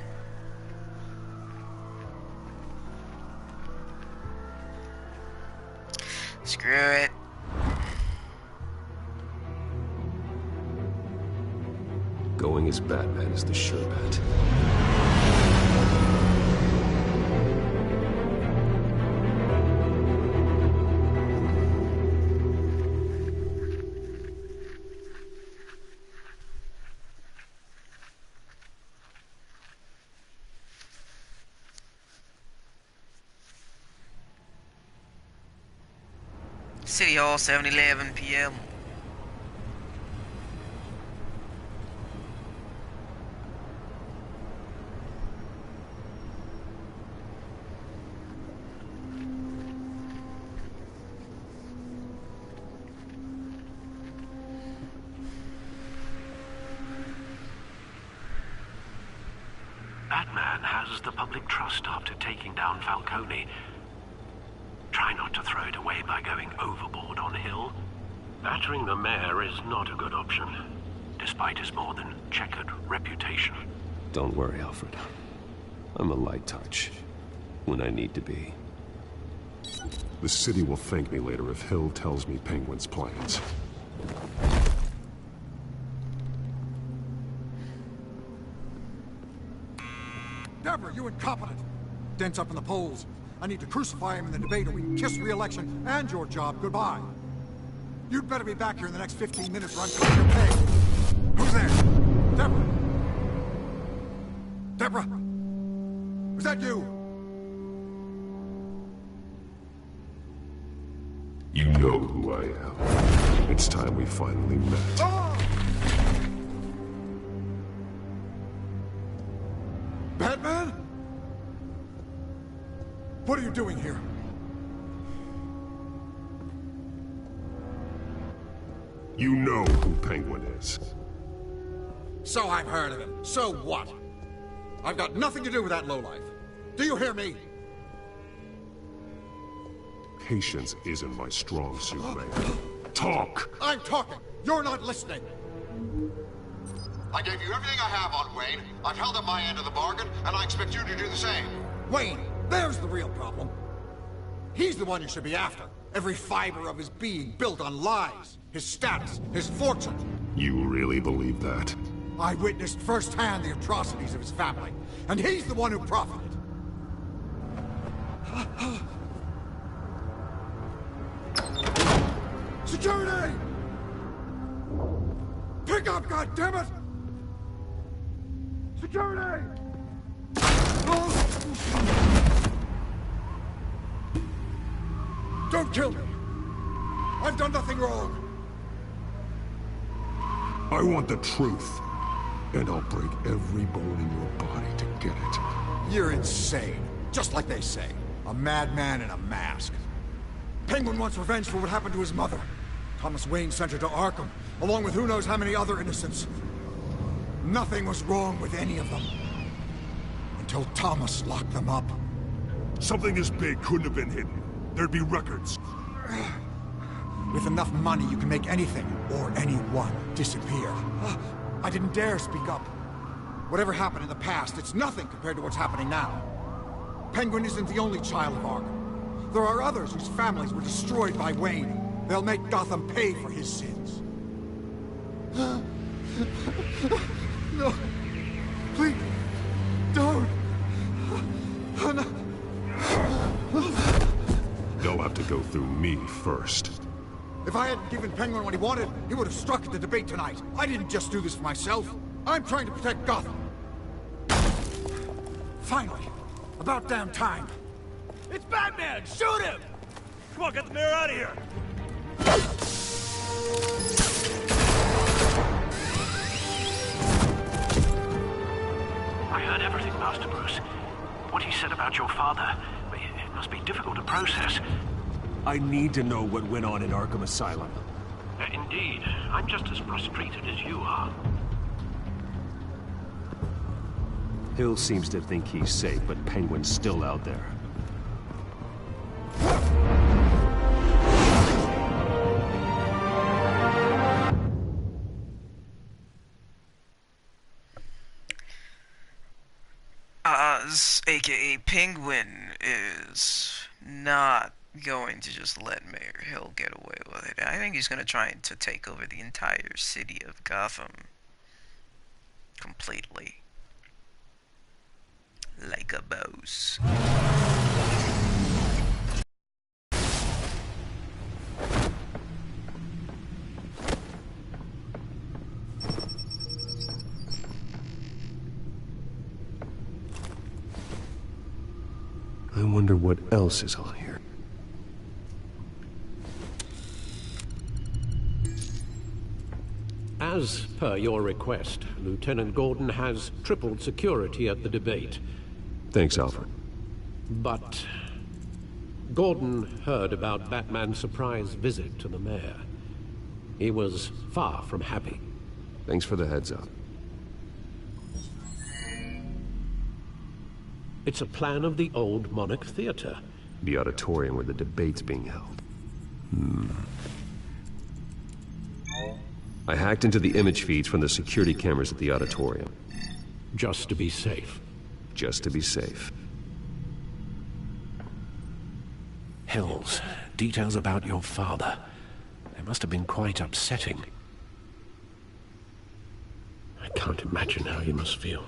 [SPEAKER 1] Screw it.
[SPEAKER 10] Going as Batman is the sure bet.
[SPEAKER 1] City Hall, 7:11 p.m.
[SPEAKER 9] Batman has the public trust after taking down Falcone. Try not to throw it away by going overboard on Hill. Battering the mayor is not a good option, despite his more than checkered reputation.
[SPEAKER 10] Don't worry, Alfred. I'm a light touch. When I need to be.
[SPEAKER 3] The city will thank me later if Hill tells me Penguin's plans.
[SPEAKER 7] Deborah, you incompetent! dents up in the polls. I need to crucify him in the debate or we can kiss re-election and your job goodbye. You'd better be back here in the next 15 minutes or I'm cutting your pay. Who's there? Deborah? Deborah? Was that you?
[SPEAKER 3] You know who I am. It's time we finally met.
[SPEAKER 7] Ah! Batman? What are you doing here?
[SPEAKER 3] You know who Penguin is.
[SPEAKER 7] So I've heard of him. So what? I've got nothing to do with that lowlife. Do you hear me?
[SPEAKER 3] Patience isn't my strong suit, man. Talk!
[SPEAKER 7] I'm talking. You're not listening.
[SPEAKER 17] I gave you everything I have on Wayne. I've held up my end of the bargain, and I expect you to do the same.
[SPEAKER 7] Wayne, there's the real problem. He's the one you should be after. Every fiber of his being built on lies. His status, his fortune.
[SPEAKER 3] You really believe that?
[SPEAKER 7] I witnessed firsthand the atrocities of his family, and he's the one who profited. Security! Pick up, goddammit! Security! Don't kill me! I've done nothing wrong!
[SPEAKER 3] I want the truth. And I'll break every bone in your body to get it.
[SPEAKER 7] You're insane. Just like they say. A madman in a mask. Penguin wants revenge for what happened to his mother. Thomas Wayne sent her to Arkham, along with who knows how many other innocents. Nothing was wrong with any of them. Until Thomas locked them up.
[SPEAKER 3] Something this big couldn't have been hidden. There'd be records.
[SPEAKER 7] With enough money, you can make anything, or anyone, disappear. I didn't dare speak up. Whatever happened in the past, it's nothing compared to what's happening now. Penguin isn't the only child of Arkham. There are others whose families were destroyed by Wayne. They'll make Gotham pay for his sins. No. Please. Don't. No.
[SPEAKER 3] They'll have to go through me first.
[SPEAKER 7] If I hadn't given Penguin what he wanted, he would have struck at the debate tonight. I didn't just do this for myself. I'm trying to protect Gotham. Finally. About damn time.
[SPEAKER 15] It's Batman! Shoot him! Come on, get the mayor out of here!
[SPEAKER 9] I heard everything, Master Bruce. What he said about your father, it must be difficult to process.
[SPEAKER 8] I need to know what went on in Arkham Asylum.
[SPEAKER 9] Indeed. I'm just as frustrated as you are.
[SPEAKER 8] Hill seems to think he's safe, but Penguin's still out there.
[SPEAKER 1] AKA Penguin is not going to just let Mayor Hill get away with it. I think he's going to try to take over the entire city of Gotham completely. Like a boss.
[SPEAKER 10] I wonder what else is on here.
[SPEAKER 9] As per your request, Lieutenant Gordon has tripled security at the debate.
[SPEAKER 10] Thanks, Alfred.
[SPEAKER 9] But Gordon heard about Batman's surprise visit to the mayor. He was far from happy.
[SPEAKER 10] Thanks for the heads up.
[SPEAKER 9] It's a plan of the old Monarch Theater.
[SPEAKER 10] The auditorium where the debate's being held. I hacked into the image feeds from the security cameras at the auditorium.
[SPEAKER 9] Just to be safe.
[SPEAKER 10] Just to be safe.
[SPEAKER 9] Hills, details about your father. They must have been quite upsetting. I can't imagine how you must feel.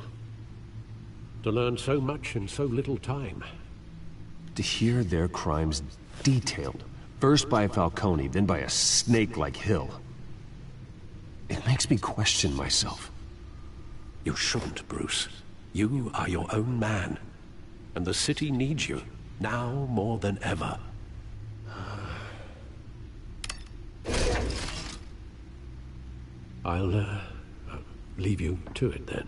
[SPEAKER 9] To learn so much in so little time.
[SPEAKER 8] To hear their crimes detailed, first by Falcone, then by a snake like Hill. It makes me question myself.
[SPEAKER 9] You shouldn't, Bruce. You are your own man. And the city needs you, now more than ever. I'll leave you to it then.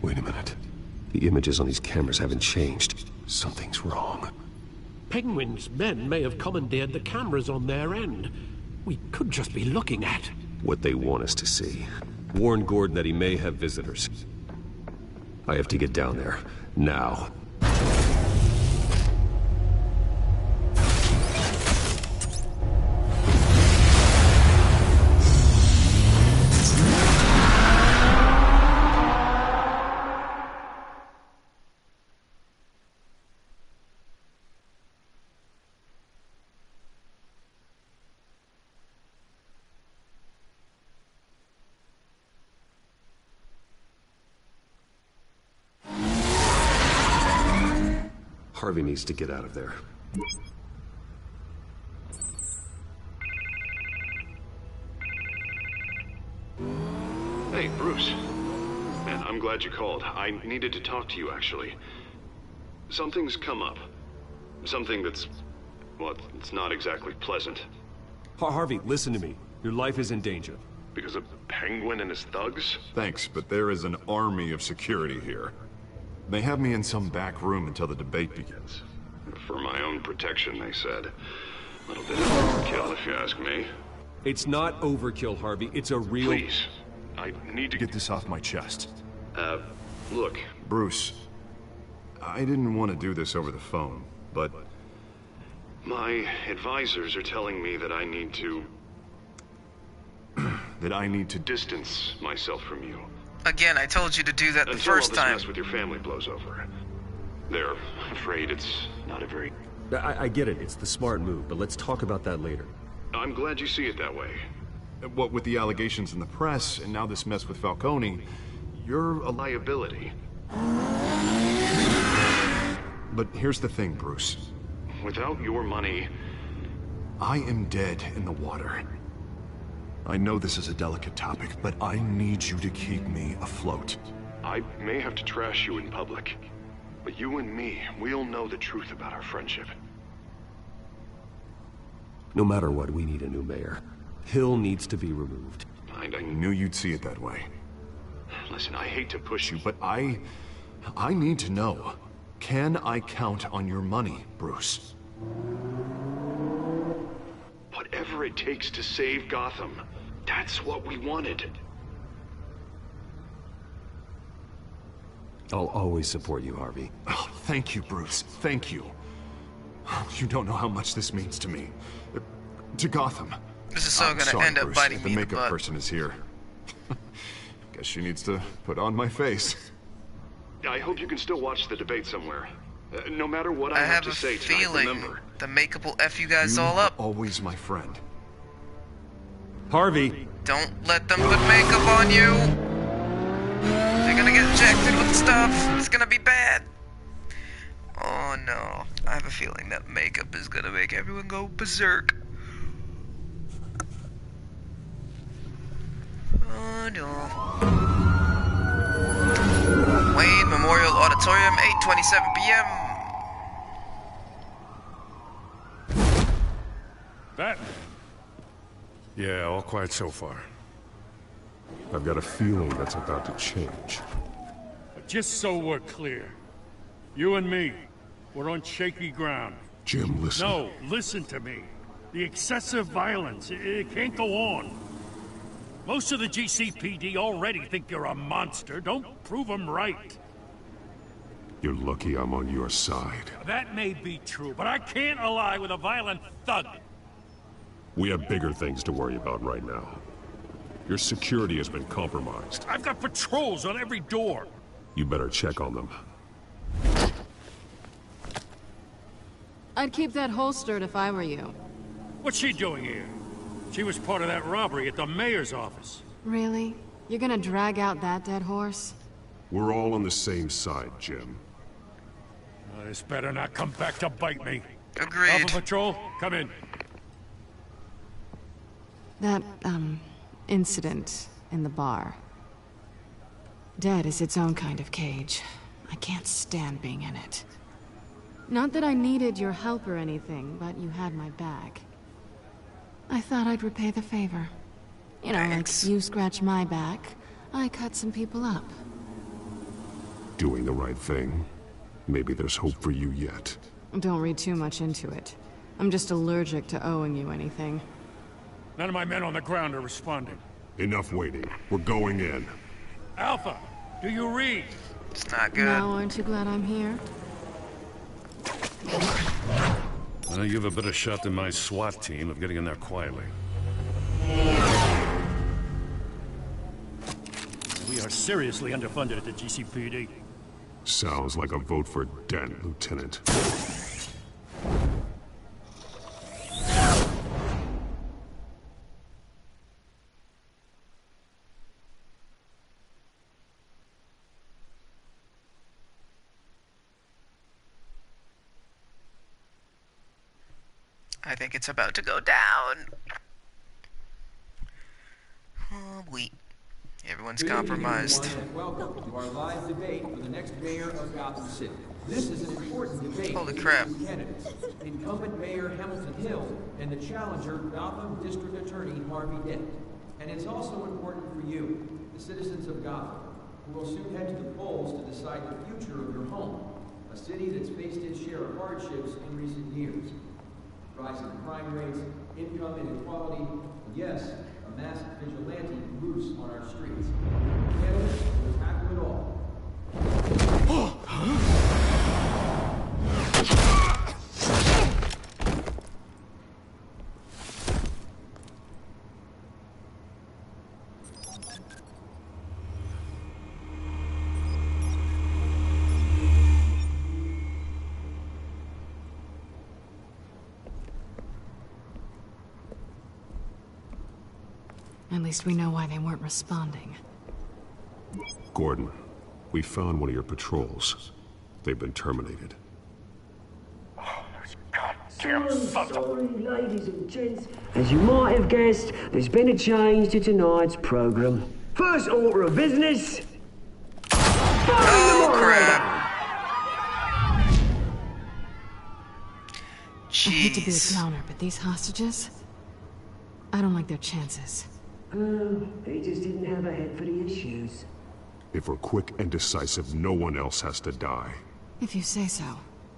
[SPEAKER 8] Wait a minute. The images on these cameras haven't changed. Something's wrong.
[SPEAKER 9] Penguin's men may have commandeered the cameras on their end. We could just be looking at
[SPEAKER 8] What they want us to see. Warn Gordon that he may have visitors. I have to get down there. Now. Harvey needs to get out of there.
[SPEAKER 20] Hey, Bruce. Man, I'm glad you called. I needed to talk to you, actually. Something's come up. Something that's... well, it's not exactly pleasant.
[SPEAKER 8] Harvey, listen to me. Your life is in danger.
[SPEAKER 20] Because of Penguin and his thugs?
[SPEAKER 3] Thanks, but there is an army of security here. They have me in some back room until the debate begins.
[SPEAKER 20] For my own protection, they said. A little bit of overkill, if you ask me.
[SPEAKER 8] It's not overkill, Harvey. It's a real...
[SPEAKER 20] Please. I need to
[SPEAKER 3] get this off my chest.
[SPEAKER 20] Look.
[SPEAKER 3] Bruce, I didn't want to do this over the phone, but...
[SPEAKER 20] My advisors are telling me that I need to...
[SPEAKER 3] that I need to
[SPEAKER 20] distance myself from you.
[SPEAKER 1] Again, I told you to do that the first
[SPEAKER 20] Until all
[SPEAKER 1] time.
[SPEAKER 20] this mess with your family blows over. They're afraid it's not a very...
[SPEAKER 8] I get it. It's the smart move, but let's talk about that later.
[SPEAKER 20] I'm glad you see it that way.
[SPEAKER 3] What with the allegations in the press, and now this mess with Falcone, you're a
[SPEAKER 20] liability.
[SPEAKER 3] But here's the thing, Bruce.
[SPEAKER 20] Without your money...
[SPEAKER 3] I am dead in the water. I know this is a delicate topic, but I need you to keep me afloat.
[SPEAKER 20] I may have to trash you in public, but you and me, we'll know the truth about our friendship.
[SPEAKER 8] No matter what, we need a new mayor. Hill needs to be removed.
[SPEAKER 3] I knew you'd see it that way.
[SPEAKER 20] Listen, I hate to push you,
[SPEAKER 3] But I need to know. Can I count on your money, Bruce?
[SPEAKER 20] Whatever it takes to save Gotham. That's what we wanted.
[SPEAKER 8] I'll always support you, Harvey.
[SPEAKER 3] Oh, thank you, Bruce. Thank you. You don't know how much this means to me. To Gotham.
[SPEAKER 1] This is so gonna end up
[SPEAKER 3] Bruce.
[SPEAKER 1] biting
[SPEAKER 3] The
[SPEAKER 1] me in the
[SPEAKER 3] makeup
[SPEAKER 1] butt.
[SPEAKER 3] person is here. Guess she needs to put on my face.
[SPEAKER 20] I hope you can still watch the debate somewhere. No matter what I
[SPEAKER 1] have
[SPEAKER 20] to
[SPEAKER 1] a
[SPEAKER 20] say tonight,
[SPEAKER 1] feeling
[SPEAKER 20] remember.
[SPEAKER 1] the makeup will F you guys
[SPEAKER 3] You
[SPEAKER 1] all up.
[SPEAKER 3] are always my friend.
[SPEAKER 8] Harvey!
[SPEAKER 1] Don't let them put makeup on you. They're gonna get injected with stuff. It's gonna be bad. Oh no. I have a feeling that makeup is gonna make everyone go berserk. Oh no. Wayne Memorial Auditorium, 8:27 p.m.
[SPEAKER 5] Batman. Yeah, all quiet so far.
[SPEAKER 3] I've got a feeling that's about to change.
[SPEAKER 5] But just so we're clear, you and me, we're on shaky ground.
[SPEAKER 3] Jim, listen.
[SPEAKER 5] No, listen to me. The excessive violence, it can't go on. Most of the GCPD already think you're a monster. Don't prove them right.
[SPEAKER 3] You're lucky I'm on your side.
[SPEAKER 5] That may be true, but I can't ally with a violent thug.
[SPEAKER 3] We have bigger things to worry about right now. Your security has been compromised.
[SPEAKER 5] I've got patrols on every door.
[SPEAKER 3] You better check on them.
[SPEAKER 6] I'd keep that holstered if I were you.
[SPEAKER 5] What's she doing here? She was part of that robbery at the mayor's office.
[SPEAKER 6] Really? You're gonna drag out that dead horse?
[SPEAKER 8] We're all on the same side, Jim.
[SPEAKER 5] This better not come back to bite me.
[SPEAKER 1] Agreed.
[SPEAKER 5] Alpha Patrol, come in.
[SPEAKER 6] That, incident in the bar. Dead is its own kind of cage. I can't stand being in it. Not that I needed your help or anything, but you had my back. I thought I'd repay the favor. You know,
[SPEAKER 1] Thanks.
[SPEAKER 6] like you scratch my back, I cut some people up.
[SPEAKER 8] Doing the right thing. Maybe there's hope for you yet.
[SPEAKER 6] Don't read too much into it. I'm just allergic to owing you anything.
[SPEAKER 5] None of my men on the ground are responding.
[SPEAKER 8] Enough waiting. We're going in.
[SPEAKER 5] Alpha, do you read?
[SPEAKER 1] It's not good.
[SPEAKER 6] Now, aren't you glad I'm here?
[SPEAKER 5] Well, you have a better shot than my SWAT team of getting in there quietly. We are seriously underfunded at the GCPD.
[SPEAKER 8] Sounds like a vote for Dent, Lieutenant.
[SPEAKER 1] I think it's about to go down. Oh, wait. Everyone's compromised.
[SPEAKER 21] Welcome to our live debate for the next mayor of Gotham City. This is an important debate.
[SPEAKER 1] Holy crap.
[SPEAKER 21] Between two candidates, incumbent Mayor Hamilton Hill and the challenger Gotham District Attorney Harvey Dent. And it's also important for you, the citizens of Gotham, who will soon head to the polls to decide the future of your home, a city that's faced its share of hardships in recent years. Rising crime rates, income inequality, and yes, a masked vigilante loose on our streets. Candidates will tackle it all.
[SPEAKER 6] At least we know why they weren't responding.
[SPEAKER 8] Gordon, we found one of your patrols. They've been terminated.
[SPEAKER 22] Sorry, ladies and gents. As you might have guessed, there's been a change to tonight's program. First order of business.
[SPEAKER 1] Oh, crap.
[SPEAKER 6] I hate to be a
[SPEAKER 1] Jeez.
[SPEAKER 6] downer, but these hostages? I don't like their chances.
[SPEAKER 22] He just didn't have a head for the issues.
[SPEAKER 8] If we're quick and decisive, no one else has to die.
[SPEAKER 6] If you say so.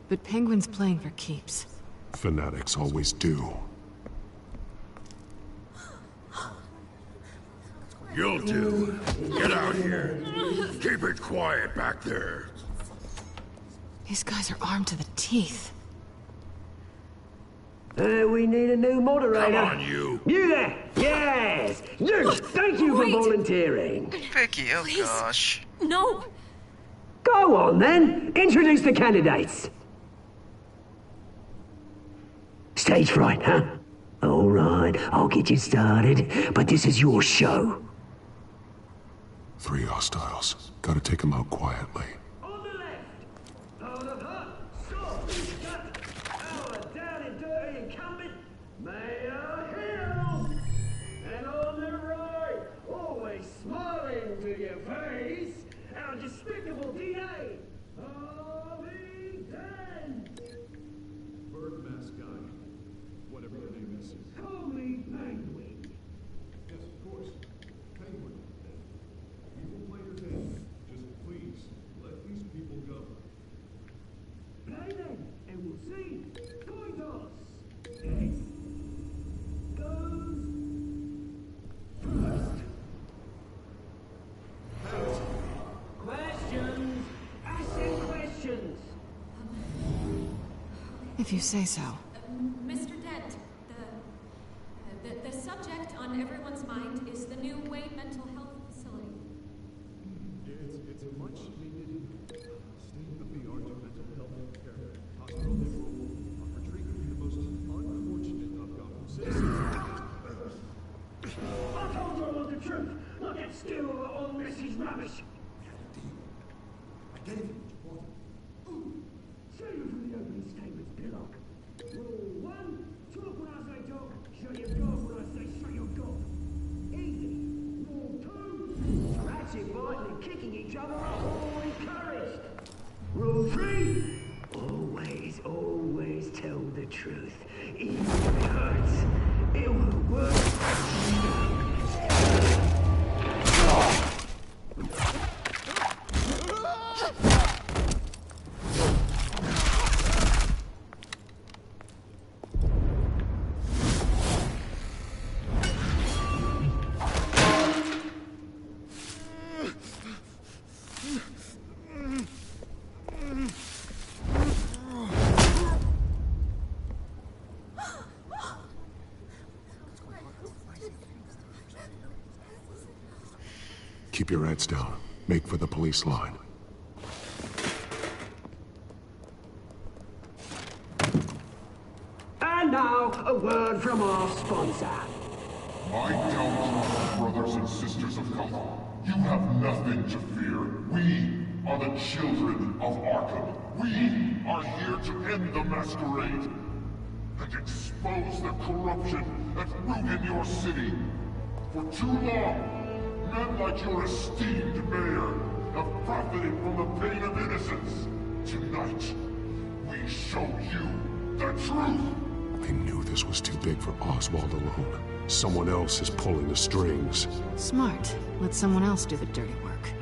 [SPEAKER 6] But Penguin's playing for keeps.
[SPEAKER 8] Fanatics always do.
[SPEAKER 13] You'll do. Get out here. Keep it quiet back there.
[SPEAKER 6] These guys are armed to the teeth.
[SPEAKER 22] We need a new moderator.
[SPEAKER 13] Come on, you.
[SPEAKER 22] You there! Yes! You! Thank you for volunteering.
[SPEAKER 1] Vicky, oh
[SPEAKER 4] Please.
[SPEAKER 1] gosh.
[SPEAKER 4] No!
[SPEAKER 22] Go on then. Introduce the candidates. Stage fright, huh? All right, I'll get you started, but this is your show.
[SPEAKER 8] 3 hostiles. Gotta take them out quietly.
[SPEAKER 22] On the left, out of her, so we've got our down and dirty incumbent, Mayor Hill. And on the right, always smiling to your face, our despicable DA, Harvey Dent.
[SPEAKER 3] Bird mask guy. Whatever your name is.
[SPEAKER 22] Call me Penguin.
[SPEAKER 3] Yes, of course. Penguin. We will play your game. Just please, let these people go.
[SPEAKER 22] Play then, and we'll see. Coin toss. Yes. Goes first. Questions. Asking questions.
[SPEAKER 6] If you say so.
[SPEAKER 4] Mr. Dent, the subject on everyone's mind is the new Wayne Mental Health Facility.
[SPEAKER 3] It's a much needed state-of-the-art mental health care hospital that will offer treatment for the most unfortunate of Gotham
[SPEAKER 22] stand still or all this is rubbish.
[SPEAKER 7] I gave you what you wanted.
[SPEAKER 22] Save it from the opening statements, Pillock. Rule 1, talk when I say talk, shut your gob when I say shut your gob. Easy. Rule 2, scratching, biting and kicking each other are all encouraged. Rule 3, always tell the truth. Even if it hurts, it will work.
[SPEAKER 3] Keep your heads down. Make for the police line.
[SPEAKER 22] And now, a word from our sponsor.
[SPEAKER 17] My downtrodden brothers and sisters of Gotham, you have nothing to fear. We are the children of Arkham. We are here to end the masquerade and expose the corruption that ruined your city. For too long, men like your esteemed mayor have profited from the pain of innocence. Tonight, we show you the truth.
[SPEAKER 3] I knew this was too big for Oswald alone. Someone else is pulling the strings.
[SPEAKER 6] Smart. Let someone else do the dirty work.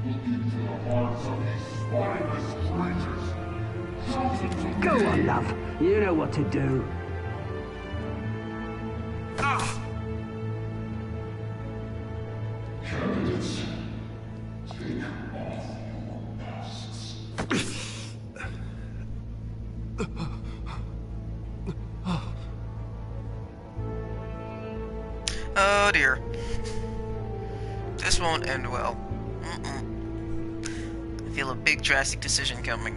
[SPEAKER 17] Look into the hearts of these spineless creatures, chosen to
[SPEAKER 22] Go
[SPEAKER 17] lead.
[SPEAKER 22] on, love. You know what to do.
[SPEAKER 17] Candidates, take off your masks.
[SPEAKER 1] Oh dear. This won't end well. I feel a big drastic decision coming.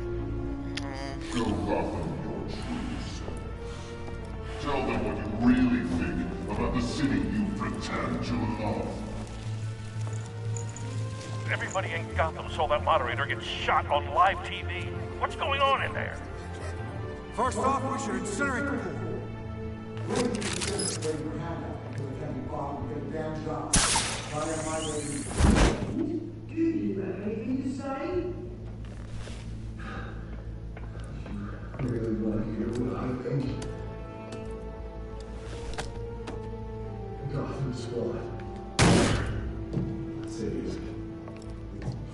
[SPEAKER 17] Show Gotham your true self. Tell them what you really think about the city you pretend to love.
[SPEAKER 5] Everybody in Gotham saw that moderator get shot on live TV. What's going on in there?
[SPEAKER 7] First off, we should incinerate the pool.
[SPEAKER 22] Do you have anything to say?
[SPEAKER 17] Really want to hear what I think? Gotham Squad. Cities.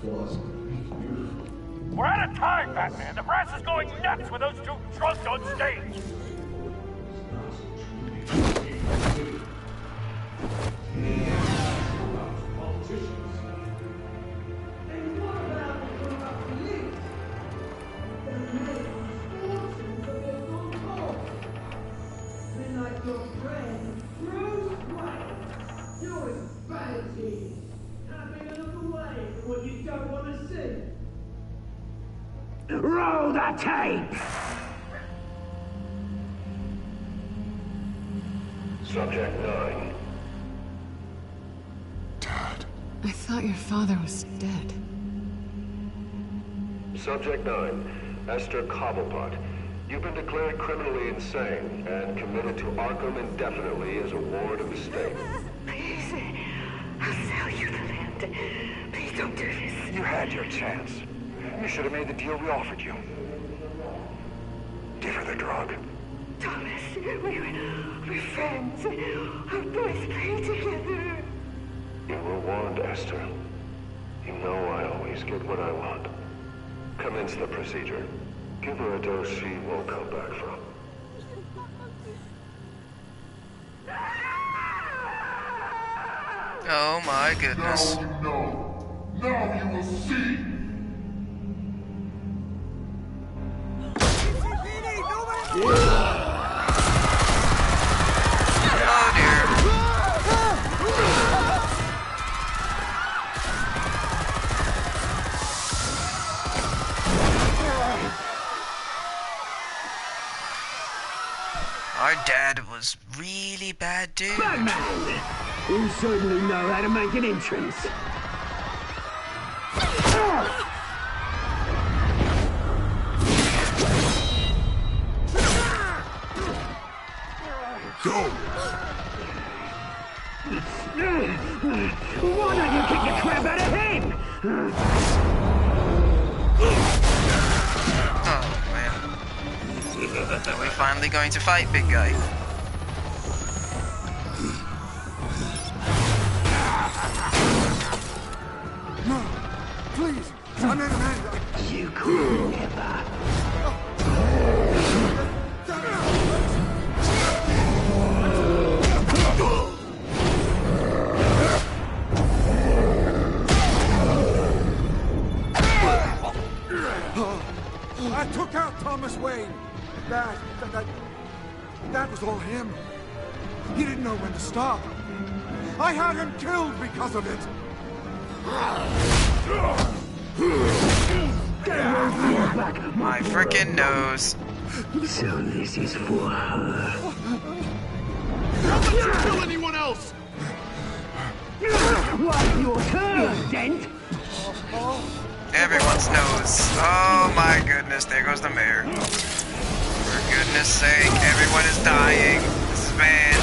[SPEAKER 17] Flaws make beautiful.
[SPEAKER 5] We're out of time, Batman. The brass is going nuts with those two drunks on stage.
[SPEAKER 22] And what about the corrupt police? They're made fortunes of their own cause. Men like your friend, Bruce Wayne. You're as bad as he is. Having a look away from what you don't want to see. Roll the tape!
[SPEAKER 9] Subject 9.
[SPEAKER 3] Dad.
[SPEAKER 6] I thought your father was dead.
[SPEAKER 9] Subject 9. Esther Cobblepot. You've been declared criminally insane and committed to Arkham indefinitely as a ward of the state.
[SPEAKER 11] Please, I'll sell you the land. Please don't do this.
[SPEAKER 18] You had your chance. You should have made the deal we offered you. Give her the drug.
[SPEAKER 11] Thomas, we're friends. Our boys play together.
[SPEAKER 9] You were warned, Esther. You know I always get what I want. Commence the procedure. Give her a dose she won't come back from.
[SPEAKER 1] Oh my goodness.
[SPEAKER 17] Now you know. Now you will see.
[SPEAKER 1] Oh dear. Our dad was really really bad dude.
[SPEAKER 22] Batman! You certainly know how to make an entrance.
[SPEAKER 17] Go!
[SPEAKER 22] Why don't you kick the crap out of him?
[SPEAKER 1] Oh, man. Are we finally going to fight, big guy?
[SPEAKER 7] No, please. I'm in a man.
[SPEAKER 22] You could never.
[SPEAKER 7] I took out Thomas Wayne. That was all him. He didn't know when to stop. I had him killed because of it.
[SPEAKER 1] My frickin' nose.
[SPEAKER 22] So this is for her.
[SPEAKER 17] Don't let you kill anyone else!
[SPEAKER 22] What's your turn, Dent?
[SPEAKER 1] Everyone's nose. Oh my goodness, there goes the mayor. For goodness sake, everyone is dying. This is bad.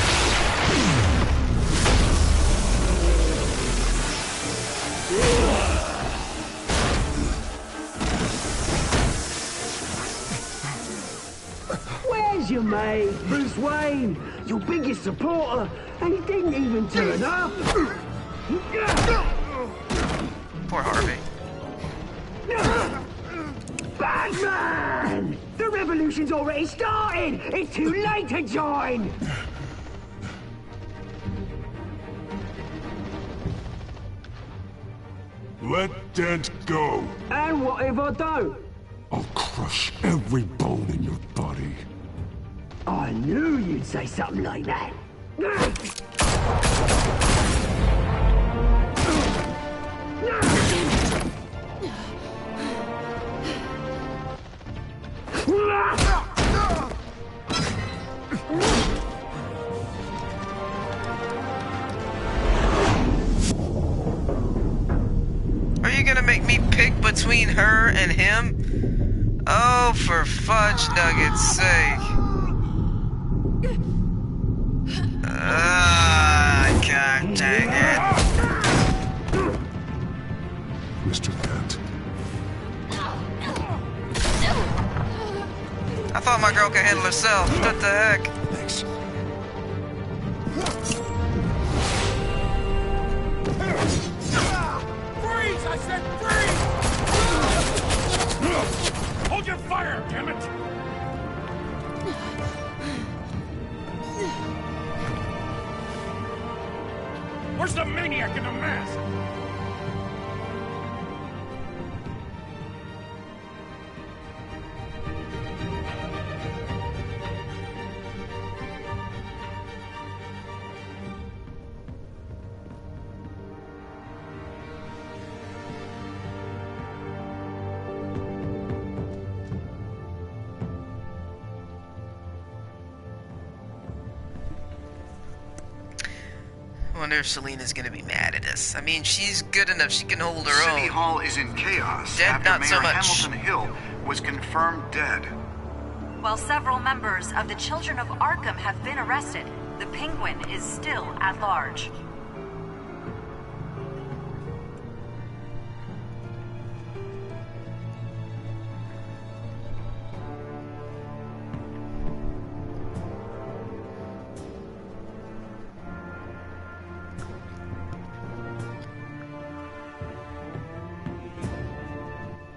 [SPEAKER 22] Where's your mate, Bruce Wayne? Your biggest supporter, and he didn't even turn up.
[SPEAKER 1] Poor Harvey.
[SPEAKER 22] Batman! The revolution's already started! It's too late to join!
[SPEAKER 17] Let Dent go.
[SPEAKER 22] And what if I don't?
[SPEAKER 17] I'll crush every bone in your body.
[SPEAKER 22] I knew you'd say something like that.
[SPEAKER 1] Are you gonna make me pick between her and him? Oh, for fudge nuggets' sake. God dang it.
[SPEAKER 17] Mr. Dent.
[SPEAKER 1] I thought my girl could handle herself. What the heck?
[SPEAKER 17] Thanks.
[SPEAKER 5] Freeze! I said freeze! Hold your fire, damn it! Where's the maniac in the mask?
[SPEAKER 1] I wonder if Selina's gonna be mad at us. I mean, she's good enough. She can hold her own.
[SPEAKER 12] City Hall is in chaos
[SPEAKER 1] Dead,
[SPEAKER 12] after
[SPEAKER 1] not
[SPEAKER 12] Mayor
[SPEAKER 1] so much.
[SPEAKER 12] Hamilton Hill was confirmed dead.
[SPEAKER 14] While several members of the Children of Arkham have been arrested, the Penguin is still at large.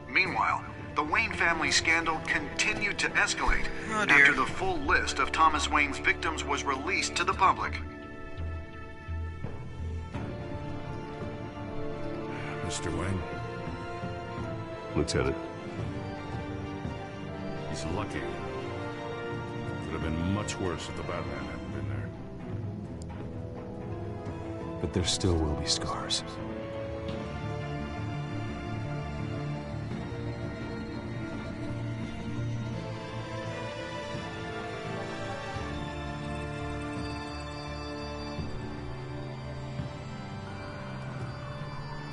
[SPEAKER 12] Meanwhile, the Wayne family scandal continued to escalate
[SPEAKER 1] Oh, dear.
[SPEAKER 12] after the full list of Thomas Wayne's victims was released to the public.
[SPEAKER 17] Mr. Wayne?
[SPEAKER 8] Lieutenant.
[SPEAKER 17] He's lucky. Could have been much worse if the Batman hadn't been there.
[SPEAKER 8] But there still will be scars.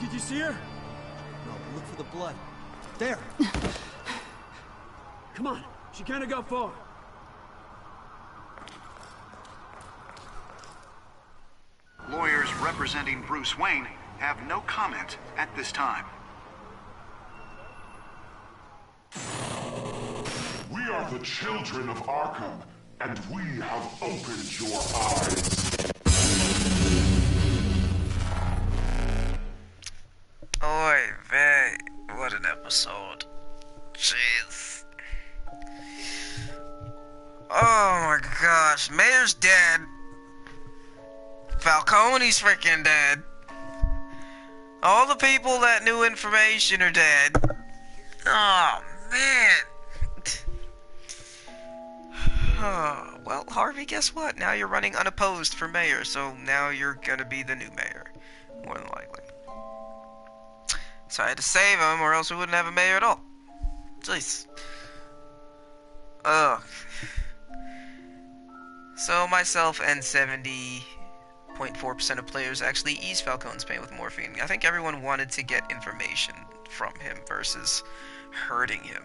[SPEAKER 2] Did you see her? No, look for the blood. There.
[SPEAKER 22] Come on, she can't have got far.
[SPEAKER 12] Lawyers representing Bruce Wayne have no comment at this time.
[SPEAKER 17] We are the children of Arkham, and we have opened your eyes.
[SPEAKER 1] Oy vey, what an episode. Jeez. Oh my gosh, Mayor's dead. Falcone's freaking dead. All the people that knew information are dead. Oh man. Oh, well, Harvey, guess what? Now you're running unopposed for mayor, so now you're gonna be the new mayor. More than likely. So I had to save him, or else we wouldn't have a mayor at all. Jeez. Ugh. So myself and 70.4% of players actually eased Falcone's pain with morphine. I think everyone wanted to get information from him versus hurting him.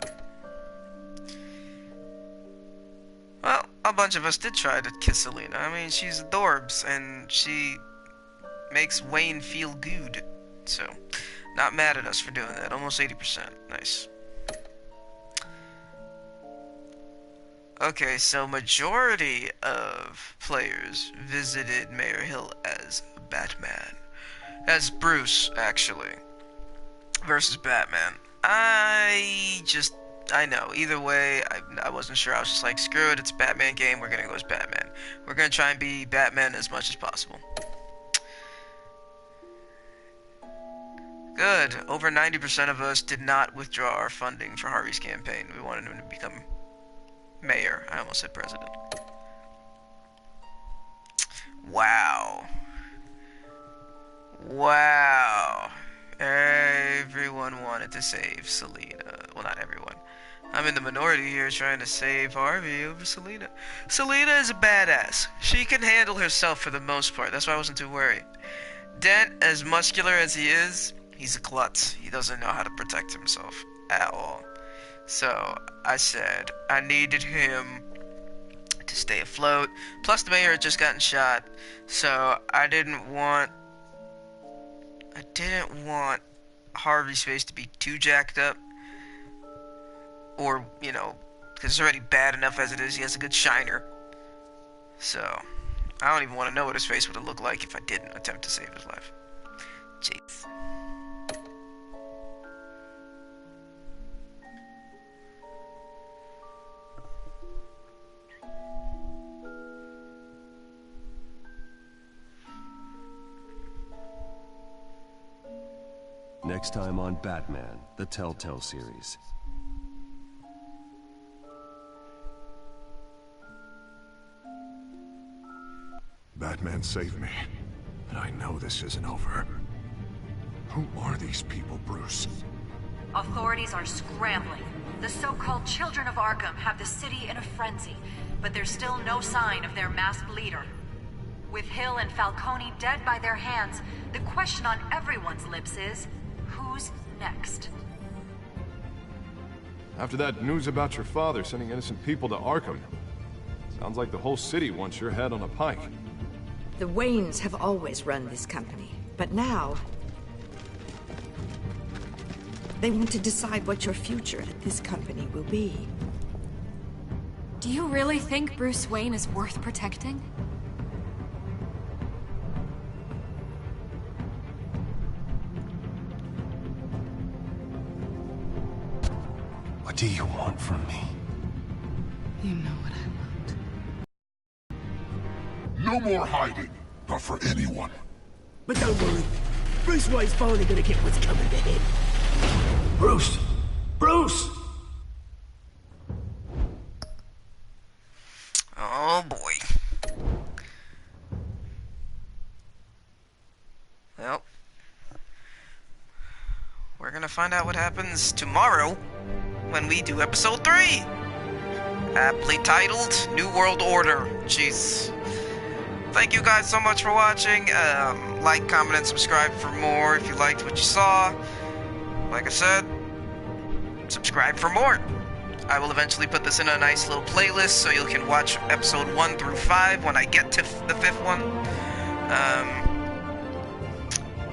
[SPEAKER 1] Well, a bunch of us did try to kiss Selena. I mean, she's adorbs, and she makes Wayne feel good. So, not mad at us for doing that. Almost 80%. Nice. Okay, so majority of players visited Mayor Hill as Batman. As Bruce, actually. Versus Batman. I know. Either way, I wasn't sure. I was just like, screw it, it's a Batman game. We're gonna go as Batman. We're gonna try and be Batman as much as possible. Good. Over 90% of us did not withdraw our funding for Harvey's campaign. We wanted him to become mayor. I almost said president. Wow. Wow. Everyone wanted to save Selena. Well, not everyone. I'm in the minority here trying to save Harvey over Selena. Selena is a badass. She can handle herself for the most part. That's why I wasn't too worried. Dent, as muscular as he is, he's a klutz. He doesn't know how to protect himself at all. So I said I needed him to stay afloat. Plus the mayor had just gotten shot. So I didn't want Harvey's face to be too jacked up. Or, you know, because it's already bad enough as it is. He has a good shiner. So, I don't even want to know what his face would have looked like if I didn't attempt to save his life. Jeez.
[SPEAKER 8] Next time on Batman, the Telltale series.
[SPEAKER 3] Batman saved me, but I know this isn't over. Who are these people, Bruce?
[SPEAKER 14] Authorities are scrambling. The so-called Children of Arkham have the city in a frenzy, but there's still no sign of their masked leader. With Hill and Falcone dead by their hands, the question on everyone's lips is, who's next?
[SPEAKER 16] After that news about your father sending innocent people to Arkham, sounds like the whole city wants your head on a pike.
[SPEAKER 23] The Waynes have always run this company, but now they want to decide what your future at this company will be.
[SPEAKER 4] Do you really think Bruce Wayne is worth protecting?
[SPEAKER 10] What do you want from me?
[SPEAKER 6] You know what I want.
[SPEAKER 17] No more hiding, not for anyone.
[SPEAKER 22] But don't worry, Bruce Wayne's finally gonna get what's coming to him.
[SPEAKER 10] Bruce! Bruce!
[SPEAKER 1] Oh boy. Well, we're gonna find out what happens tomorrow when we do episode 3. Aptly titled New World Order. Jeez. thank you guys so much for watching. Like, comment, and subscribe for more if you liked what you saw. Like I said, subscribe for more. I will eventually put this in a nice little playlist so you can watch episode 1 through 5 when I get to the 5th one.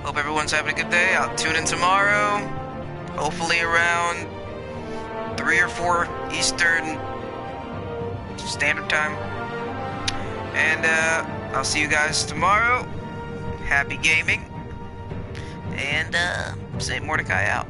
[SPEAKER 1] Hope everyone's having a good day. I'll tune in tomorrow, hopefully around 3 or 4 Eastern Standard Time. And I'll see you guys tomorrow. Happy gaming. And SaintMortichai out.